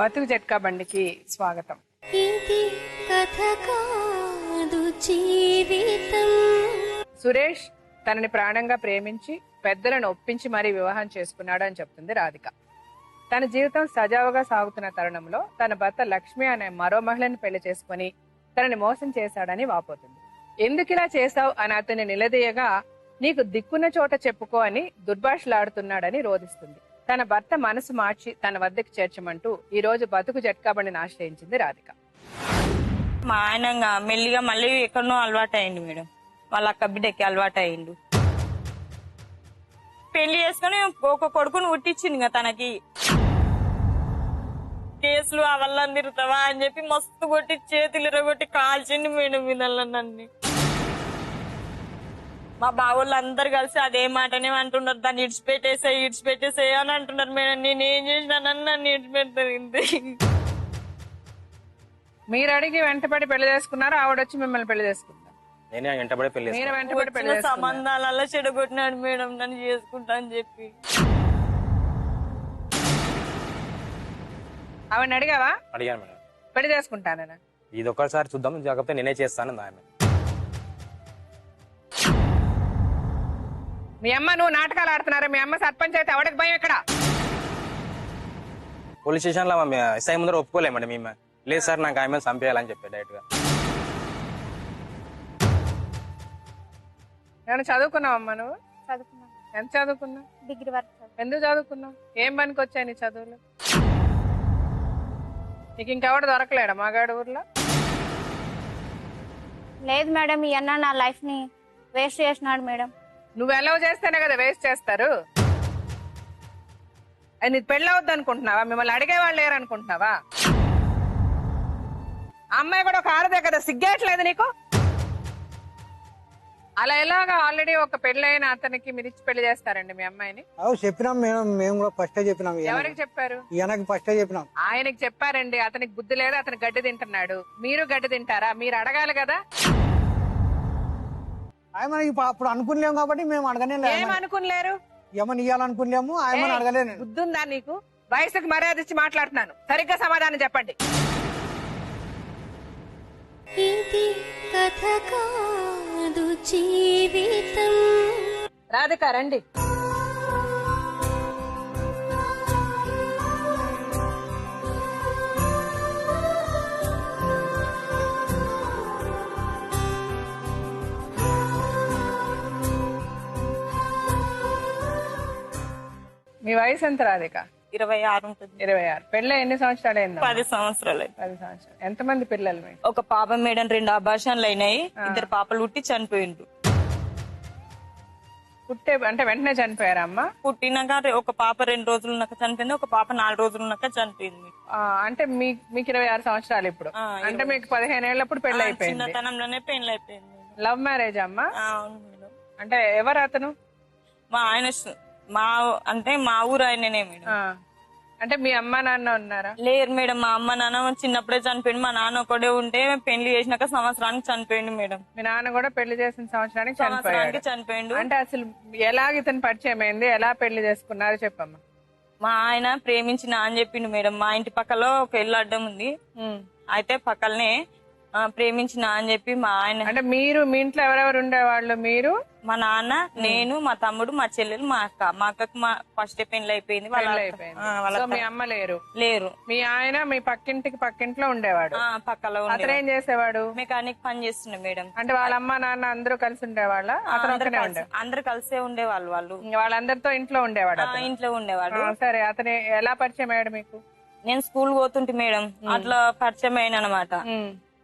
బతుకు జట్కా బండికి స్వాగతం. ఇది కథ కాదు జీవితం. సురేష్ తనని ప్రాణంగా ప్రేమించి పెద్దలను ఒప్పించి మరీ వివాహం చేసుకున్నాడు అని చెప్తుంది రాధిక. తన జీవితం సజావుగా సాగుతున్న తరుణంలో తన భర్త లక్ష్మి అనే మరో మహిళని పెళ్లి చేసుకుని తనని మోసం చేశాడని వాపోతుంది. ఎందుకిలా చేశావు అని అతన్ని నిలదీయగా నీకు దిక్కున్న చోట చెప్పుకో అని దుర్భాషలాడుతున్నాడని రోధిస్తుంది. తన భర్త మనసు మార్చి తన వద్దకు చేర్చమంటూ ఈ రోజు బతుకు జట్కాబండిని ఆశ్రయించింది రాధిక. మా ఆయన మెల్లిగా మళ్ళీ ఎక్కడనో అలవాటు అయ్యిండు మేడం. వాళ్ళ అక్క బిడ్డకి అలవాటు అయ్యిండు. పెళ్లి చేసుకుని ఒక కొడుకుని ఉట్టించింది తనకి. కేసులు ఆ వల్ల తిరుగుతావా అని చెప్పి మస్తు కొట్టి చేతులు ఇరగొట్టి కాల్చింది మేడం వీళ్ళ నన్ను. మా బావోళ్ళు అందరు కలిసి అదే మాటనే అంటున్నారు, దాన్ని ఇడిచిపెట్టేసేయి అని అంటున్నారు మేడం. నేను ఏం చేసినానని నన్ను ఇడిచిపెట్టింది. మీరు అడిగి వెంటపడి పెళ్లి చేసుకున్నారు, ఆవిడొచ్చి మిమ్మల్ని పెళ్లి చేసుకున్నారు. నేనే వెంటబడి పెళ్లి మీరు వెంటపడి పెళ్లి చేసుకున్నారు. సంబంధాలలో చెడగొట్టినాడు మేడం నన్ను చేసుకుంటా అని చెప్పి. ఆవిడని అడిగావా? అడిగాను మేడం. పెళ్లి చేసుకుంటానని. ఇది ఒక్కసారి చూద్దాం, కాకపోతే నేనే చేస్తాను ఆమె. మీ అమ్మ నువ్వు నాటకాలు ఆడుతున్నారా? మీ అమ్మ సర్పంచ్ అయితే ఎవడికి భయం ఇక్కడ? పోలీస్ స్టేషన్ లో ఎస్ఐ ముందర ఒప్పుకోలేము మేడం. మేము లేదు సార్ నాకు ఆమె చంపేయాలని చెప్పి డైరెక్ట్ గా. ఏమైనా చదువుకున్నావమ్మా నువ్వు? చదువుకున్నాను. ఎంత చదువుకున్నావు? డిగ్రీ వరకు చదువుకున్నాను. ఎందుకు చదువుకున్నావు? ఏం పనికి వచ్చాయి నీ చదువులు? నీకు ఇంకెవడు దొరకలేడా మాగాడు ఊర్లో? లేదు మేడం, ఈ అన్న నా లైఫ్ ని వేస్ట్ చేసినాడు మేడం. నువ్వు ఎలా చేస్తేనే కదా వేస్ట్ చేస్తారు. అది నీకు పెళ్ళవద్దు అనుకుంటున్నావా? మిమ్మల్ని అడిగే వాళ్ళు లేరు అనుకుంటున్నావా? అమ్మాయి కూడా ఒక ఆడదే కదా, సిగ్గేయట్లేదు నీకు? అలా ఎలాగా ఆల్రెడీ ఒక పెళ్ళైన అతనికి మీరు ఇచ్చి పెళ్లి చేస్తారండి మీ అమ్మాయిని? చెప్పినాం మేడం, మేము కూడా ఫస్ట్ చెప్పినాం. ఎవరికి చెప్పారు? ఈయనకి ఫస్ట్ చెప్పినాం. ఆయనకి చెప్పారండి. అతనికి బుద్ధి లేదు, అతను గడ్డి తింటున్నాడు. మీరు గడ్డి తింటారా? మీరు అడగాలి కదా. ఆయన అప్పుడు అనుకునేలేము కాబట్టి మేము అడగనే ఏం అనుకునలేరు? ఏమని ఇవ్వాలనుకునేము, ఆయన అడగలేను. బుద్ధి ఉందా నీకు? వయసుకు మర్యాద ఇచ్చి మాట్లాడుతున్నాను, సరిగ్గా సమాధానం చెప్పండి. ఇది కథ కాదు జీవితం. రాధిక రండి. మీ వయసు ఎంత రాధిక? 26 ఉంటుంది. 26. పెళ్ళి ఎన్ని సంవత్సరాలు అయింది? 10 సంవత్సరాలు. 10 సంవత్సరాలు. ఎంతమంది పిల్లలు మీకు? ఒక పాప మేడం, 2 అబార్షన్లు అయినాయి. 2 పాపలు పుట్టి చనిపోయిండు. పుట్టే అంటే వెంటనే చనిపోయారా అమ్మ? పుట్టినాక ఒక పాప 2 రోజులు ఉన్నాక చనిపోయింది, ఒక పాప 4 రోజులు ఉన్నాక చనిపోయింది. అంటే మీకు 26 సంవత్సరాలు ఇప్పుడు. అంటే మీకు 15 ఏళ్ళప్పుడు పెళ్లి అయిపోయింది. చిన్నతనంలోనే పెళ్లి అయిపోయింది. లవ్ మ్యారేజ్ అమ్మా? అవును మేడం. అంటే ఎవరు అతను? మా ఆయన మా ఊరు ఆయననే మేడం. అంటే మీ అమ్మ నాన్న ఉన్నారా? లేరు మేడం. మా అమ్మ నాన్న చిన్నప్పుడే చనిపోయింది. మా నాన్న ఒకడే ఉంటే పెళ్లి చేసినాక సంవత్సరానికి చనిపోయింది మేడం. మీ నాన్న కూడా పెళ్లి చేసిన సంవత్సరానికి చనిపోయిండు. అంటే అసలు ఎలాగ ఇతను పరిచయం అయింది, ఎలా పెళ్లి చేసుకున్నారు చెప్పమ్మా. మా ఆయన ప్రేమించిన అని చెప్పిండు మేడం. మా ఇంటి పక్కలో ఒక ఇల్లు అడ్డం ఉంది, అయితే పక్కలనే ప్రేమించిన అని చెప్పి మా ఆయన. అంటే మీరు మీ ఇంట్లో ఎవరెవరు ఉండేవాళ్ళు? మీరు, మా నాన్న, నేను, మా తమ్ముడు, మా చెల్లెలు, మా అక్క. మా అక్కకి ఫస్ట్ పెళ్లి అయిపోయింది. మీ అమ్మ లేరు? లేరు. మీ ఆయన మీ పక్కింట్లో ఉండేవాడు? పక్కలో. అతను ఏం చేసేవాడు? మెకానిక్ పని చేస్తున్నాడు మేడం. అంటే వాళ్ళ అమ్మ నాన్న అందరూ కలిసి ఉండేవాళ్ళ? అందరు కలిసే ఉండేవాళ్ళు. వాళ్ళందరితో ఇంట్లో ఉండేవాడు? ఇంట్లో ఉండేవాడు. సరే, అతను ఎలా పరిచయం అయ్యాడు మీకు? నేను స్కూల్ పోతుంటే మేడం, అట్లా పరిచయం అయిన అనమాట.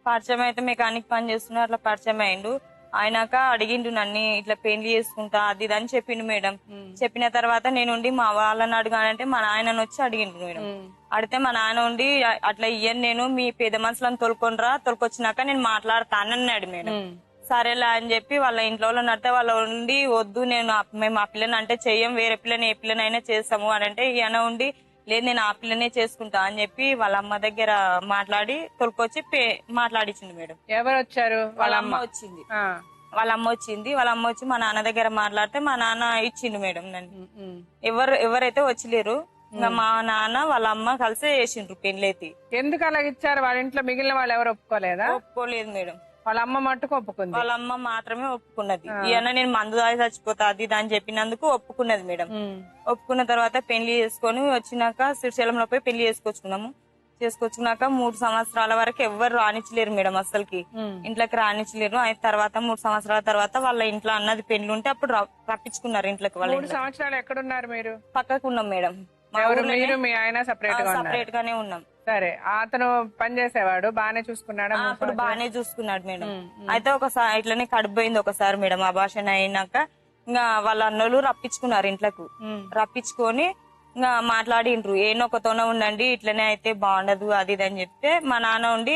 పరిచయం అయితే మెకానిక్ పని చేస్తున్నా, అట్లా పరిచయం అయిండు. ఆయనాక అడిగిండు నన్ను, ఇట్లా పెళ్లి చేసుకుంటా అది ఇది అని చెప్పిండు మేడం. చెప్పిన తర్వాత నేనుండి మా వాళ్ళని అడగానంటే మా నాయనని వచ్చి అడిగిండు మేడం. అడిగితే మా నాన్న ఉండి అట్లా ఇయ్యను, నేను మీ పేద మనుషులను తోలుకొనిరా, తోలుకొచ్చినాక నేను మాట్లాడతానన్నాడు మేడం. సరేలా అని చెప్పి వాళ్ళ ఇంట్లో నడితే వాళ్ళ ఉండి వద్దు, మేము ఆ పిల్లని అంటే చెయ్యం, వేరే పిల్లని ఏ పిల్లనైనా చేస్తాము అని అంటే ఈయన ఉండి లేదు నేను ఆ పిల్లనే చేసుకుంటా అని చెప్పి వాళ్ళ అమ్మ దగ్గర మాట్లాడి తొలుకొచ్చి మాట్లాడిచ్చింది మేడం. ఎవరు వచ్చారు? వాళ్ళ అమ్మ వచ్చింది. వాళ్ళ అమ్మ వచ్చి మా నాన్న దగ్గర మాట్లాడితే మా నాన్న ఇచ్చిండు మేడం. నన్ను ఎవరైతే వచ్చలేరు, ఇంకా మా నాన్న వాళ్ళ అమ్మ కలిసి చేసిండ్రు పెళ్లి. ఎందుకు అలా ఇచ్చారు? వాళ్ళ ఇంట్లో మిగిలిన వాళ్ళు ఎవరు ఒప్పుకోలేదా? ఒప్పుకోలేదు మేడం. వాళ్ళ అమ్మ మట్టుకు ఒప్పుకుంది. వాళ్ళ అమ్మ మాత్రమే ఒప్పుకున్నది. ఈయన నేను మందు తాగి చచ్చిపోతా అది ఇది అని చెప్పినందుకు ఒప్పుకున్నది మేడం. ఒప్పుకున్న తర్వాత పెళ్లి చేసుకొని వచ్చినాక శ్రీశైలంలో పోయి పెళ్లి చేసుకొచ్చుకున్నాక 3 సంవత్సరాల వరకు ఎవ్వరు రానిచ్చలేరు మేడం, అసలుకి ఇంట్లోకి రానిచ్చలేరు. అయిన తర్వాత 3 సంవత్సరాల తర్వాత వాళ్ళ ఇంట్లో అన్నది పెళ్లి ఉంటే అప్పుడు రప్పించుకున్నారు ఇంట్లోకి. వాళ్ళ 3 సంవత్సరాలు ఎక్కడున్నారు మీరు? పక్కకు ఉన్నాం మేడం. మీరు మీ ఆయన సపరేట్ గానే ఉన్నాం. సరే, అతను పని చేసేవాడు, బానే చూసుకున్నాడు? అప్పుడు బానే చూసుకున్నాడు మేడం. అయితే ఒకసారి ఇట్లనే కడిపోయింది ఒకసారి మేడం. అభాషణ అయినాక ఇంకా వాళ్ళ అన్నోళ్ళు రప్పించుకున్నారు ఇంట్లోకి. రప్పించుకొని ఇంకా మాట్లాడిండ్రు, ఏనొకతోనే ఉండండి, ఇట్లనే అయితే బాగుండదు అది ఇది అని చెప్తే మా నాన్న ఉండి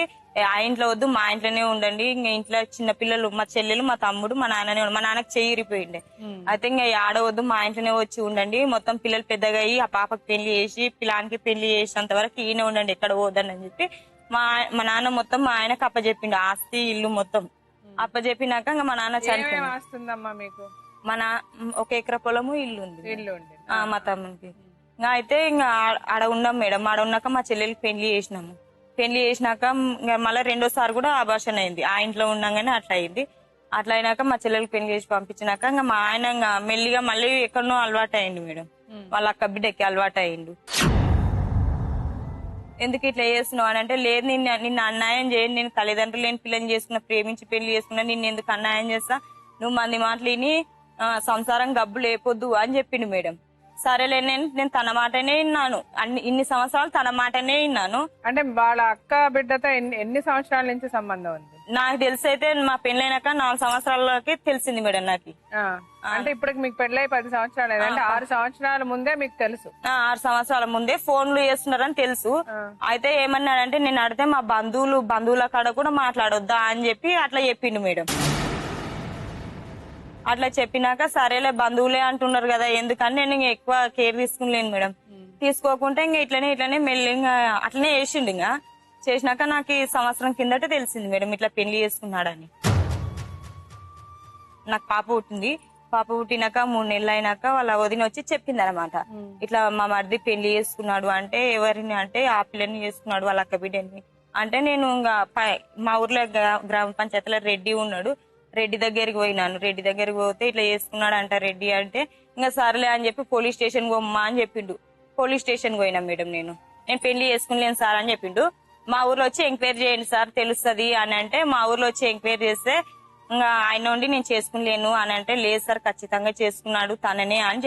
ఆ ఇంట్లో వద్దు మా ఇంట్లోనే ఉండండి, ఇంకా ఇంట్లో చిన్న పిల్లలు మా చెల్లెలు మా తమ్ముడు మా నాన్ననే మా నాన్నకి చెయ్యిరిపోయిండే. అయితే ఇంకా ఆడవద్దు మా ఇంట్లోనే వచ్చి ఉండండి, మొత్తం పిల్లలు పెద్దగా అయ్యి ఆ పాపకి పెళ్లి చేసి పిల్లానికి పెళ్లి చేసేంత వరకు ఈయన ఉండండి ఎక్కడ పోదని అని చెప్పి మా నాన్న మొత్తం మా ఆయనకు అప్పచెప్పిండు, ఆస్తి ఇల్లు మొత్తం అప్పచెప్పినాక ఇంకా మా నాన్న చనిపోయింది. మన 1 ఎకరా పొలము ఇల్లు ఉంది మా తమ్మునికి. ఇంకా అయితే ఇంకా ఆడ ఉన్నాం మేడం. ఆడ ఉన్నాక మా చెల్లెలకి పెళ్లి చేసినాము. పెళ్లి చేసినాక మళ్ళీ 2వ సారి కూడా అబార్షన్ అయింది. ఆ ఇంట్లో ఉన్నాగానే అట్లా అయింది. అట్లా అయినాక మా చెల్లెలకి పెళ్లి చేసి పంపించినాక ఇంకా మా ఆయన మెల్లిగా మళ్ళీ ఎక్కడనో అలవాటు అయ్యిండు మేడం. వాళ్ళ అక్క బిడ్డకి అలవాటు అయ్యిండు. ఎందుకు ఇట్లా చేస్తున్నావు అని అంటే, లేదు నిన్ను అన్యాయం చేయను, నేను తల్లిదండ్రులు లేని పిల్లని చేసుకున్నా, ప్రేమించి పెళ్లి చేసుకున్నా, నిన్ను ఎందుకు అన్యాయం చేస్తా, నువ్వు మంది మాటలిని సంసారం గబ్బు లేపొద్దు అని చెప్పిండు మేడం. సరేలే నేను తన మాటనే విన్నాను, ఇన్ని సంవత్సరాలు తన మాటనే విన్నాను. అంటే వాళ్ళ అక్క బిడ్డతో ఎన్ని సంవత్సరాల నుంచి సంబంధం ఉంది? నాకు తెలిసి అయితే మా పెళ్ళైనాక 4 సంవత్సరాలకి తెలిసింది మేడం నాకు. అంటే ఇప్పుడు మీకు పెళ్ళై 10 సంవత్సరాలు అంటే 6 సంవత్సరాల ముందే మీకు తెలుసు? 6 సంవత్సరాల ముందే ఫోన్లు చేస్తున్నారని తెలుసు. అయితే ఏమన్నాడంటే, నేను అడిగితే మా బంధువుల కాడ కూడా మాట్లాడొద్దా అని చెప్పి అట్లా చెప్పిండు మేడం. అట్లా చెప్పినాక సరేలే బంధువులే అంటున్నారు కదా ఎందుకని నేను ఎక్కువ కేర్ తీసుకునిలేను మేడం. తీసుకోకుంటే ఇంకా ఇట్లనే మెల్లిగా అట్లనే చేసిండు. ఇంకా చేసినాక నాకు 1 సంవత్సరం కిందట తెలిసింది మేడం ఇట్లా పెళ్లి చేసుకున్నాడని. నాకు పాప పుట్టింది. పాప పుట్టినాక 3 నెలలు అయినాక వాళ్ళ వదిన వచ్చి చెప్పింది అనమాట, ఇట్లా మా మరిది పెళ్లి చేసుకున్నాడు. అంటే ఎవరిని అంటే ఆ పిల్లని చేసుకున్నాడు వాళ్ళ అక్క బిడ్డని. అంటే నేను ఇంకా మా ఊర్లో గ్రామ పంచాయతీలో రెడ్డి ఉన్నాడు, రెడ్డి దగ్గరికి పోయినాను. రెడ్డి దగ్గరికి పోతే ఇట్లా చేసుకున్నాడు అంట రెడ్డి అంటే, ఇంకా సర్లే అని చెప్పి పోలీస్ స్టేషన్ పోమ్మా అని చెప్పిండు. పోలీస్ స్టేషన్ పోయినా మేడం. నేను పెళ్లి చేసుకునిలేను సార్ అని చెప్పిండు. మా ఊర్లో వచ్చి ఎంక్వైరీ చేయండి సార్ తెలుస్తుంది అని అంటే, మా ఊర్లో వచ్చి ఎంక్వైరీ చేస్తే ఇంకా ఆయన ఉండి నేను చేసుకునిలేను అని అంటే, లేదు సార్ ఖచ్చితంగా చేసుకున్నాడు తననే అని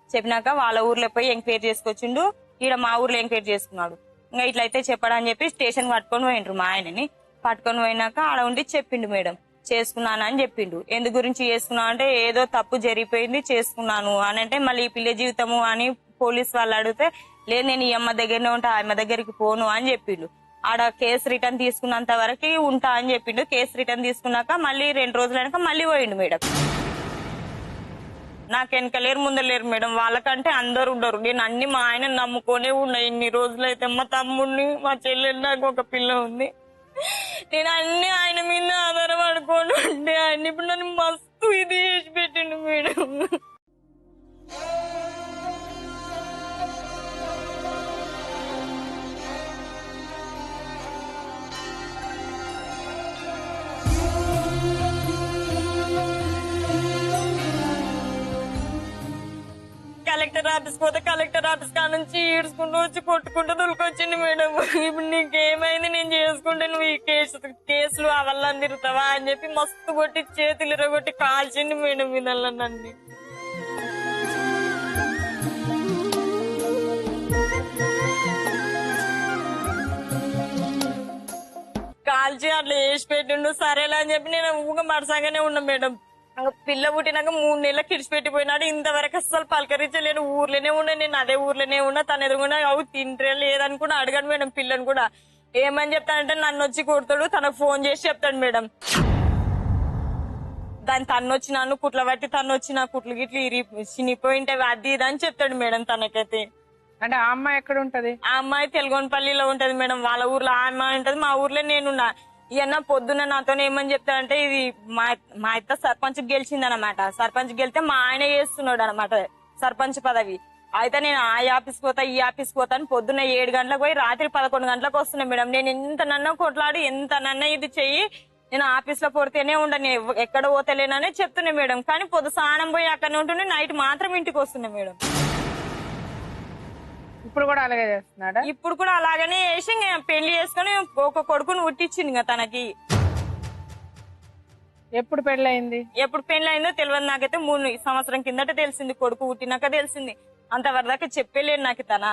చెప్పినాక వాళ్ళ ఊర్లో పోయి ఎంక్వైరీ చేసుకొచ్చిండు. ఈడ మా ఊర్లో ఎంక్వైరీ చేసుకున్నాడు. ఇంకా ఇట్లయితే చెప్పడని చెప్పి స్టేషన్ పట్టుకొని పోయిండ్రు. మా ఆయనని పట్టుకొని పోయినాక ఆడ ఉండి చెప్పిండు మేడం చేసుకున్నానని చెప్పిండు. ఎందు గురించి చేసుకున్నావు అంటే, ఏదో తప్పు జరిగిపోయింది చేసుకున్నాను అని అంటే, మళ్ళీ ఈ పిల్ల జీవితము అని పోలీస్ వాళ్ళు అడిగితే, లేదు నేను ఈ అమ్మ దగ్గరనే ఉంటా, ఆ అమ్మ దగ్గరికి పోను అని చెప్పిండు. ఆడ కేసు రిటర్న్ తీసుకున్నంత వరకు ఉంటా అని చెప్పిండు. కేసు రిటర్న్ తీసుకున్నాక మళ్ళీ 2 రోజులైనాక మళ్ళీ పోయిండు మేడం. నాకు వెనకలేరు ముందలేరు మేడం, వాళ్ళకంటే అందరు ఉండరు. నేను అన్ని మా ఆయన నమ్ముకొనే ఉన్నా ఇన్ని రోజులైతే. మా తమ్ముడిని మా చెల్లెలు నాకు ఒక పిల్ల ఉంది. నేను అన్ని ఆయన మీద ఆధారపడుకోని ఉంటే ఆయన ఇప్పుడు నన్ను మస్తు ఇది చేసి పెట్టిండు మేడం. కలెక్టర్ ఆఫీస్ పోతే కలెక్టర్ ఆఫీస్ కా నుంచి ఈడ్చుకుంటూ వచ్చి కొట్టుకుంటూ దొరికొచ్చింది మేడం. ఇప్పుడు నీకేమైంది నేను చేసుకుంటే నువ్వు ఈ కేసులు అవల్లా తిరుగుతావా అని చెప్పి మస్తు కొట్టి చేతులు ఇరగొట్టి కాల్చింది మేడం ఇదల్లా నన్ను. కాల్చి అట్లా వేసి పెట్టిండు. సరేలా అని చెప్పి నేను ఊగా మరసంగానే ఉన్నా మేడం. పిల్ల పుట్టినాక 3 నెలలకు కిడిచిపెట్టిపోయినాడు. ఇంతవరకు అసలు పలకరించలేను. ఊర్లోనే ఉన్నా, నేను అదే ఊర్లోనే ఉన్నా. తన ఎదురుగున్నా అవు తింటే లేదనుకున్నా అడగాడు మేడం. పిల్లని కూడా ఏమని చెప్తానంటే, నన్ను వచ్చి కొడతాడు, తనకు ఫోన్ చేసి చెప్తాడు మేడం. దాన్ని తన్నొచ్చినాను కుట్ల బట్టి తన్నొచ్చిన కుట్లు గిట్లు చినిపోయింటే అది ఇది అని చెప్తాడు మేడం తనకైతే. అంటే ఆ అమ్మాయి ఎక్కడ ఉంటది? ఆ అమ్మాయి తెలగొండపల్లిలో ఉంటది మేడం. వాళ్ళ ఊర్లో ఆ అమ్మాయి ఉంటది, మా ఊర్లో నేనున్నా. ఈయన పొద్దున్న నాతో ఏమని చెప్తాడంటే, ఇది మా అత్త సర్పంచ్ గెలిచింది అనమాట. సర్పంచ్ గెలితే మా ఆయన చేస్తున్నాడు అనమాట సర్పంచ్ పదవి. అయితే నేను ఆ ఆఫీస్కి పోతా ఈ ఆఫీస్కి పోతా అని పొద్దున్న 7 గంటలకు పోయి రాత్రి 11 గంటలకు వస్తున్నా మేడం. నేను ఎంత నన్న కొట్లాడి ఎంత నన్న ఇది చెయ్యి నేను ఆఫీస్ లో పోతేనే ఉండను, ఎక్కడ పోతలేనని చెప్తున్నా మేడం. కానీ పొద్దు స్నానం పోయి అక్కడనే ఉంటుండే, నైట్ మాత్రం ఇంటికి వస్తున్నా మేడం. ఇప్పుడు కూడా అలాగే చేస్తున్నాడా? ఇప్పుడు కూడా అలాగనే చేసి పెళ్లి చేసుకుని ఒక కొడుకుని పుట్టించింది ఇంకా తనకి. ఎప్పుడు పెళ్ళయింది? ఎప్పుడు పెళ్లి అయిందో తెలియదు నాకైతే. 3 సంవత్సరం కిందట తెలిసింది, కొడుకు పుట్టినాక తెలిసింది. అంతవరదాకా చెప్పలేడు నాకు. తన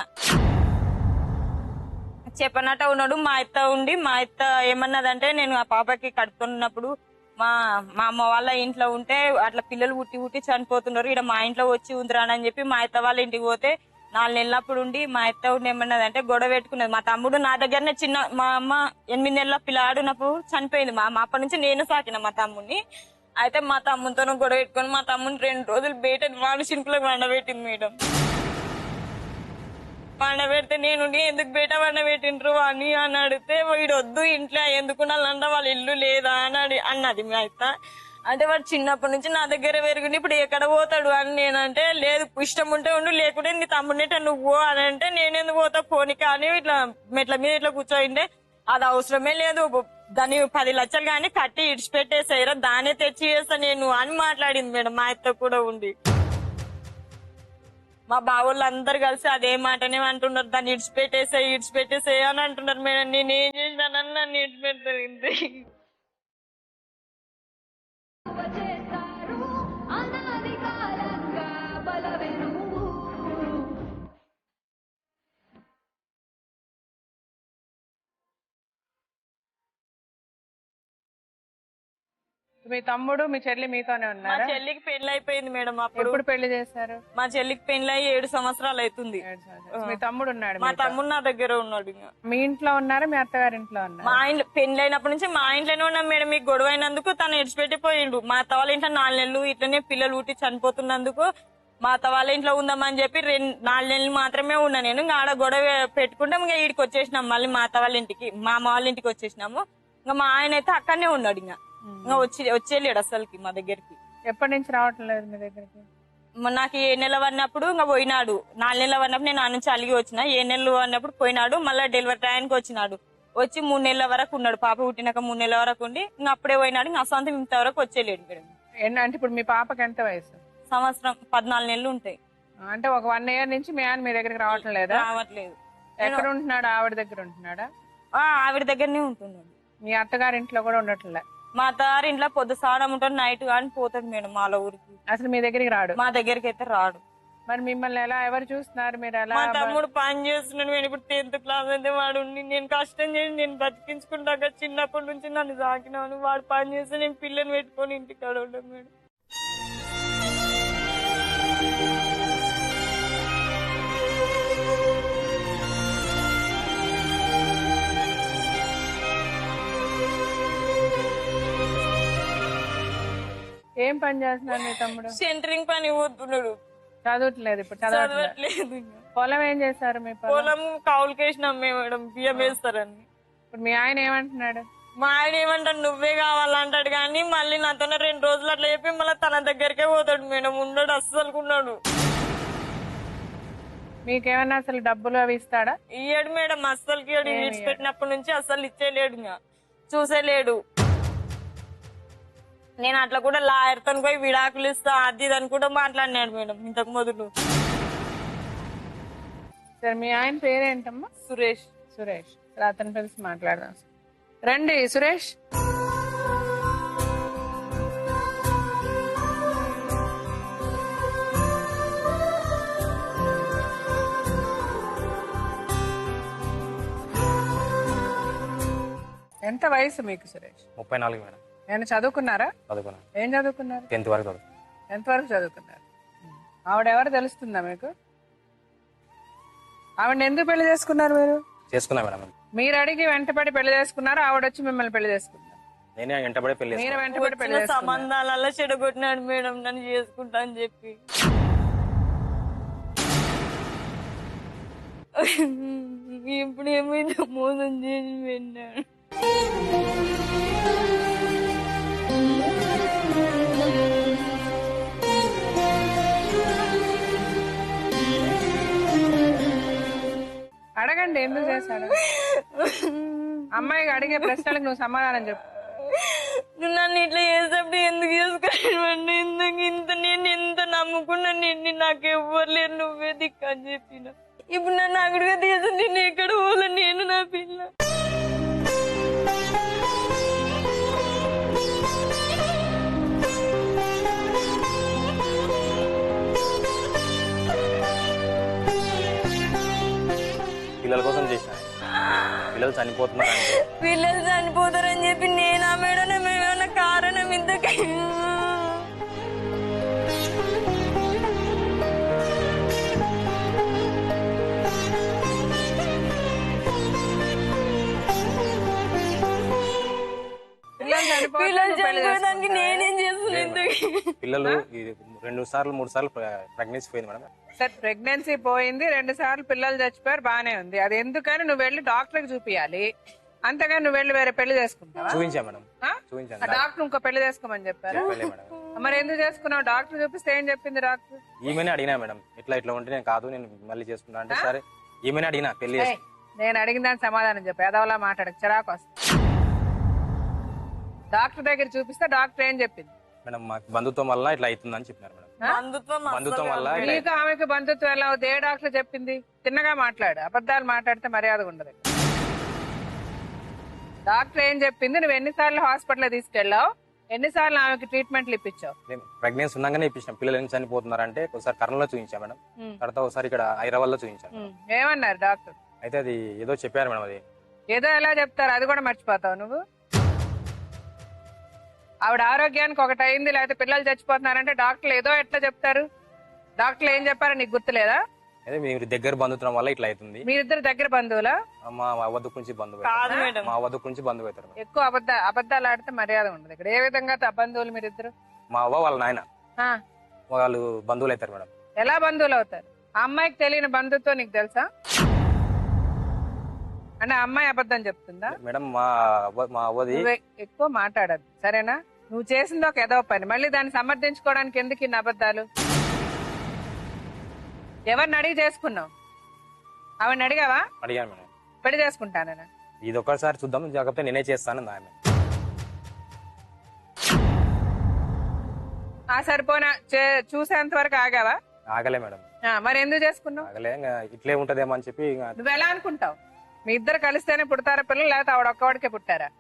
చెప్పనట్ట ఉన్నాడు. మా అత్త ఉండి మా అత్త ఏమన్నదంటే, నేను ఆ పాపకి కడుపుతున్నప్పుడు మా అమ్మ వాళ్ళ ఇంట్లో ఉంటే అట్లా పిల్లలు పుట్టి చనిపోతున్నారు, ఇక్కడ మా ఇంట్లో వచ్చి ఉందిరానని చెప్పి మా అత్త వాళ్ళ ఇంటికి పోతే 4 నెలలప్పుడు ఉండి మా అత్త ఉండి ఏమన్నదంటే గొడవ పెట్టుకున్నది. మా తమ్ముడు నా దగ్గరనే మా అమ్మ 8 నెలల పిల్లాడున్నప్పుడు చనిపోయింది. మా అప్పటి నుంచి నేను సాకిన మా తమ్ముడిని. అయితే మా తమ్ముతో గొడవ పెట్టుకుని మా తమ్ముని 2 రోజులు బయట మనుషులకు వండబెట్టింది మేడం. వండబెడితే నేను ఎందుకు బయట వండబెట్టిండ్రు అని అడిగితే, వీడు వద్దు ఇంట్లో ఎందుకున్నాళ్ళంట, వాళ్ళ ఇల్లు లేదా అని అన్నది మా అత్త. అంటే వాడు చిన్నప్పటి నుంచి నా దగ్గర పెరుగుండి ఇప్పుడు ఎక్కడ పోతాడు అని నేనంటే, లేదు ఇష్టం ఉంటే ఉండు లేకుంటే నీ తమ్ముడిని నువ్వు అని అంటే, నేనెందుకు పోతా పోనీ కానీ ఇట్లా మెట్ల మీద ఇట్లా కూర్చోయిండే, అది అవసరమే లేదు, దాన్ని 10 లక్షలు కానీ కట్టి ఇడిచిపెట్టేసాయిరా, దాన్నే తెచ్చి చేస్తా నేను అని మాట్లాడింది మేడం మా అత్త కూడా ఉండి. మా బావోళ్ళు అందరు కలిసి అదే మాటనే అంటున్నారు, దాన్ని ఇడిచిపెట్టేసాయి అని అంటున్నారు మేడం. నేను ఏం చేసినానని నన్ను ఇడిచిపెట్టారు. మీ తమ్ముడు మీ చెల్లి మీతోనే మా ఉన్నారా? చెల్లికి పెళ్లి అయిపోయింది మేడం. అప్పుడు ఎప్పుడు పెళ్లి చేశారు? మా చెల్లికి పెళ్లి అయ్యి 7 సంవత్సరాలు అవుతుంది. మీ తమ్ముడు ఉన్నాడు? మా తమ్ముడు నా దగ్గర ఉన్నాడు. ఇంకా మీ ఇంట్లో ఉన్నారా మీ అత్తగారి ఇంట్లో ఉన్నారా? మా ఇంట్లో పెళ్లి అయినప్పటి నుంచి మా ఇంట్లోనే ఉన్నాం మేడం. మీకు గొడవ అయినందుకు తను ఇడిచిపెట్టిపోయిండు. మా అత్త వాళ్ళ ఇంట్లో 4 నెలలు ఇట్లనే పిల్లలు పుట్టి చనిపోతున్నందుకు మా అత్త వాళ్ళ ఇంట్లో ఉందామని చెప్పి 4 నెలలు మాత్రమే ఉన్నా నేను. ఇంకా ఆడ గొడవ పెట్టుకుంటే ఇంకా ఈడికి వచ్చేసినాం, మళ్ళీ మా అత్త వాళ్ళ ఇంటికి మా అమ్మ వాళ్ళ ఇంటికి వచ్చేసినాము. ఇంకా మా ఆయన అయితే అక్కడనే ఉన్నాడు. ఇంకా వచ్చేలేడు అసలుకి మా దగ్గరికి. ఎప్పటి నుంచి రావటం లేదు మీ దగ్గరికి? నాకు 7 నెలలు పడినప్పుడు ఇంకా పోయినాడు. 4 నెలలు పడినప్పుడు నేను ఆ నుంచి అలిగి వచ్చిన. 7 నెలలు పడినప్పుడు పోయినాడు. మళ్ళీ డెలివరీ టైంకి వచ్చినాడు. వచ్చి 3 నెలల వరకు ఉన్నాడు. పాప పుట్టినాక 3 నెలల వరకు ఉండి ఇంకా అప్పుడే పోయినాడు. ఇంకా అసంతం ఇంతవరకు వచ్చేలేడు మేడం. అంటే ఇప్పుడు మీ పాపకి ఎంత వయసు? సంవత్సరం 14 నెలలు ఉంటాయి. అంటే ఒక 1 ఇయర్ నుంచి మీ ఆయన మీ దగ్గరికి రావటం లేదా? రావట్లేదు. ఎక్కడ ఉంటున్నాడు? ఆవిడ దగ్గర ఉంటున్నాడా? ఆవిడ దగ్గరనే ఉంటున్నాడు. మీ అత్తగారి ఇంట్లో కూడా ఉండట్లే? మా అత్తగారి ఇంట్లో పొద్దు సాడం ఉంటాడు, నైట్ కానీ పోతాడు మేడం వాళ్ళ ఊరికి. అసలు మీ దగ్గరికి రాడు? మా దగ్గరికి అయితే రాడు. మరి మిమ్మల్ని ఎలా ఎవరు చూస్తున్నారు? మీరు ఎలా? మా తమ్ముడు పని చేస్తున్నాడు మేడం. ఇప్పుడు 10th క్లాస్ అయితే వాడు నేను కష్టం చేసి నేను బతికించుకుంటాక చిన్నప్పటి నుంచి నన్ను సాకినాను. వాడు పని చేస్తే నేను పిల్లని పెట్టుకొని ఇంటికాడ ఉంటాను మేడం. ఏం పని చేస్తున్నాడు మీ తమ్ముడు? సెంటరింగ్ పని పోతున్నాడు. చదవట్లేదు ఇప్పుడు? చదవట్లేదు. పొలం ఏం చేస్తారు? మీ పొలం కౌలుకేసినాం మేడం, బియ్యం వేస్తారని. ఇప్పుడు మీ ఆయన ఏమంటున్నాడు? మా ఆయన ఏమంటాడు, నువ్వే కావాలంటాడు. కానీ మళ్ళీ నాతోనే 2 రోజులు అట్లా చెప్పి మళ్ళీ తన దగ్గరికే పోతాడు మేడం. ఉండడు, అస్సలు ఉన్నాడు. మీకేమన్నా అసలు డబ్బులు అవి ఇస్తాడా? ఇయ్యాడు మేడం, అస్సలకి విడిచిపెట్టినప్పటి నుంచి అస్సలు ఇచ్చేలేడు, ఇంకా చూసేలేడు. నేను అట్లా కూడా లాయర్తో పోయి విడాకులు ఇస్తా అది అని కూడా మాట్లాడినాడు మేడం ఇంతకు మొదలు. సరే, మీ ఆయన పేరేంటమ్మా? సురేష్. సురేష్. అతను పిలిచి మాట్లాడదాం. రండి సురేష్. ఎంత వయసు మీకు సురేష్? 34 మేడం. నేను చదువుకున్నారా? చదువుకున్నాను. ఏం చదువుకున్నారు? 10th వరకు చదువుకున్నాను. ఎంతవరకు చదువుకున్నారు? ఆవిడెవరు తెలుస్తుందా మీకు? ఆవిడ ఎందుకు పెళ్లి చేసుకున్నారు మీరు? చేసుకున్నా మేడం. మీరు అడిగి వెంటపడి పెళ్లి చేసుకున్నారు, ఆవిడ వచ్చి మిమ్మల్ని పెళ్లి చేసుకున్నారు? నేనే వెంటబడి పెళ్లి మీరు వెంటపడి పెళ్లి చేసుకున్నారు. సంబంధాలలో చెడగొట్టినాడు మేడం నన్ను చేసుకుంటా అని చెప్పి. ఇప్పుడు ఏమైందో మోసం చేసి వెళ్ళాడు. ఎందుకు చేశాడు? అమ్మాయికి అడిగే ప్రశ్నలకు నువ్వు సమాధానం చెప్పు. నువ్వు నన్ను ఇట్లా చేసేప్పుడు ఎందుకు చేసుకోండి? నేను ఎంత నమ్ముకున్నా నిన్ను, నాకు ఎవ్వరు లేరు, నువ్వే దిక్కు అని చెప్పిన. ఇప్పుడు నన్ను అక్కడిగా తీసి నేను ఎక్కడ పోలే, నేను నా పిల్ల. పిల్లల కోసం చేసిన, పిల్లలు చనిపోతున్నారు, పిల్లలు చనిపోతారని చెప్పి నేను ఆ మేడం ఏమైనా కారణం ఇంతకీ? పిల్లలు చనిపోవడానికి నేనేం చేస్తున్నాను? పిల్లలు 2 సార్లు 3 సార్లు ప్రెగ్నెన్సీ పోయింది మేడం. సార్ ప్రెగ్నెన్సీ పోయింది, 2 సార్లు పిల్లలు చచ్చిపోయారు, బానే ఉంది. అది ఎందుకని నువ్వు వెళ్ళి డాక్టర్ కి చూపియాలి, అంతేగాని నువ్వు వెళ్ళి వేరే పెళ్లి చేసుకుంటావా? చూపించా మేడం, ఆ చూపించాను. డాక్టర్ ఇంకో పెళ్లి చేసుకోమని చెప్పారు. చెప్పలే మేడం. మరి ఎందుకు చేసుకున్నావు? డాక్టర్ చూపిస్తే ఏం చెప్పింది డాక్టర్? ఈమెనే అడిగినా మేడం, ఇట్లా ఉంటే నేను కాదు, నేను మళ్ళీ చేసుకున్నా అంటే సరే ఈమెనే అడిగినా పెళ్లి ఏయ్, నేను అడిగిన దానికి సమాధానం చెప్పు, ఎదవలా మాట్లాడకు, చిరాకు వస్తుంది. డాక్టర్ దగ్గర చూపిస్తే డాక్టర్ ఏం చెప్పింది? మేడం మాకు బంధుత్వం వల్ల ఇట్లా అవుతుందని చెప్పినారు మేడం. బంధుత్వం వల్ల ఇట్లా నీకు ఆమెకు బంధుత్వం ఎలా అవుతుంది? ఏ డాక్టర్ చెప్పింది? తిన్నగా మాట్లాడు, అబద్ధాలు మాట్లాడితే మర్యాద ఉండదు. డాక్టర్ ఏం చెప్పింది? నువ్వు ఎన్నిసార్లు హాస్పిటల్ తీసుకెళ్ళావు, ఎన్నిసార్లు ఆమెకి ట్రీట్మెంట్లు ఇప్పించావు? ప్రెగ్నెన్సీ ఉండగానే ఇప్పించాం. పిల్లలు ఎందుకు చనిపోతున్నారు అంటే ఒకసారి కర్నూలులో చూపించాం మేడం, తర్వాత ఒకసారి ఇక్కడ హైదరాబాద్ లో చూపించాం. ఏమన్నారు డాక్టర్? అయితే అది ఏదో చెప్పారు మేడం. అది ఏదో ఎలా చెప్తారు, అది కూడా మర్చిపోతావు నువ్వు. ఆవిడ ఆరోగ్యానికి ఒకటి అయింది, లేకపోతే పిల్లలు చచ్చిపోతున్నారంటే డాక్టర్లు ఏదో ఎట్లా చెప్తారు? డాక్టర్లు ఏం చెప్పారో నీకు గుర్తులేదా? అదే మీరు దగ్గర బంధుత్వం వల్ల ఇట్లా అవుతుంది. మీరిద్దరు దగ్గర బంధువులా? మా వద్ద నుంచి బంధువు కాదు మేడం, మా వద్ద నుంచి బంధువు అవుతారు మేడం. ఎక్కువ అబద్ధాలు ఆడితే మర్యాద ఉండదు ఇక్కడ. ఏ విధంగా బంధువులు మీరిద్దరు? మా అవ్వ వాళ్ళ నాయన ఆ, వాళ్ళు బంధువులు అవుతారు మేడం. ఎలా బంధువులు అవుతారు? ఆ అమ్మాయికి తెలియని బంధుత్వం నీకు తెలుసా? అంటే ఆ అమ్మాయి అబద్ధం చెప్తుందా? మేడం మా అవ్వది నువ్వు ఎక్కువ మాట్లాడద్దు, సరేనా? నువ్వు చేసింది ఒక ఏదో పని, మళ్ళీ దాన్ని సమర్థించుకోవడానికి ఎందుకు ఇన్ని అబద్ధాలు? ఎవరిని అడిగి చేసుకున్నావు? ఆవిడని అడిగావా? అడిగాను మేడం. పెళ్లి చేసుకుంటానన్నా? ఇది ఒక్కసారి చూద్దాం, జాగ్రత్త నేనే చేస్తాను ఆమె. ఆ సరిపోయినా చూసేంత వరకు ఆగావా? ఆగలే మేడం. మరి ఎందుకు చేసుకున్నావు? ఆగలే, ఇంకా ఇట్లే ఉంటదేమో అని చెప్పి. నువ్వు ఎలా అనుకుంటావు? మీ ఇద్దరు కలిస్తేనే పుడతారా పిల్లలు, లేకపోతే ఆవిడ ఒక్కవాడికే పుట్టారా?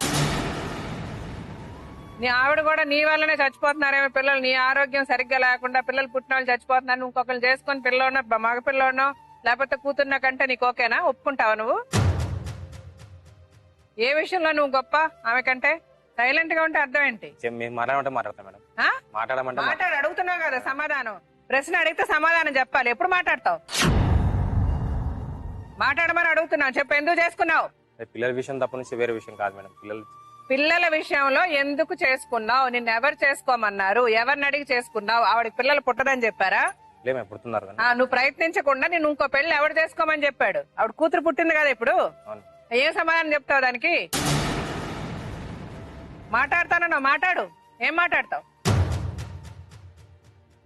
నీ ఆవిడ కూడా నీ వల్లనే చచ్చిపోతున్నారేమో పిల్లలు, నీ ఆరోగ్యం సరిగ్గా లేకుండా పిల్లలు పుట్టిన వాళ్ళు చచ్చిపోతున్నారు. ఇంకొకరు చేసుకొని పిల్లనో మగ పిల్లనో లేకపోతే కూతున్న కంటే నీకు ఓకేనా? ఒప్పుకుంటావా నువ్వు? ఏ విషయంలో నువ్వు గొప్ప ఆమె కంటే? సైలెంట్ గా ఉంటే అర్థం ఏంటి? మేము మాట్లాడమంటే మాట్లాడతాం మేడం. మాట్లాడమంటే మాట్లాడు, అడుగుతున్నావు కదా సమాధానం. ప్రశ్న అడిగితే సమాధానం చెప్పాలి. ఎప్పుడు మాట్లాడతావు? మాట్లాడమని అడుగుతున్నావు, చెప్పు. ఎందుకు చేసుకున్నావు? పిల్లల విషయం తప్ప నుంచి వేరే విషయం కాదు మేడం. పిల్లల విషయంలో ఎందుకు చేసుకున్నావు? నిన్ను ఎవరు చేసుకోమన్నారు? ఎవరిని అడిగి చేసుకున్నావు? ఆవిడకి పిల్లలు పుట్టదని చెప్పారా? లేమే పుడుతున్నారు. నువ్వు ప్రయత్నించకుండా నేను ఇంకో పెళ్లి ఎవరు చేసుకోమని చెప్పాడు? ఆవిడ కూతురు పుట్టింది కదా ఇప్పుడు. ఏం సమాధానం చెప్తావు దానికి? మాట్లాడతానో మాట్లాడు. ఏం మాట్లాడతావు?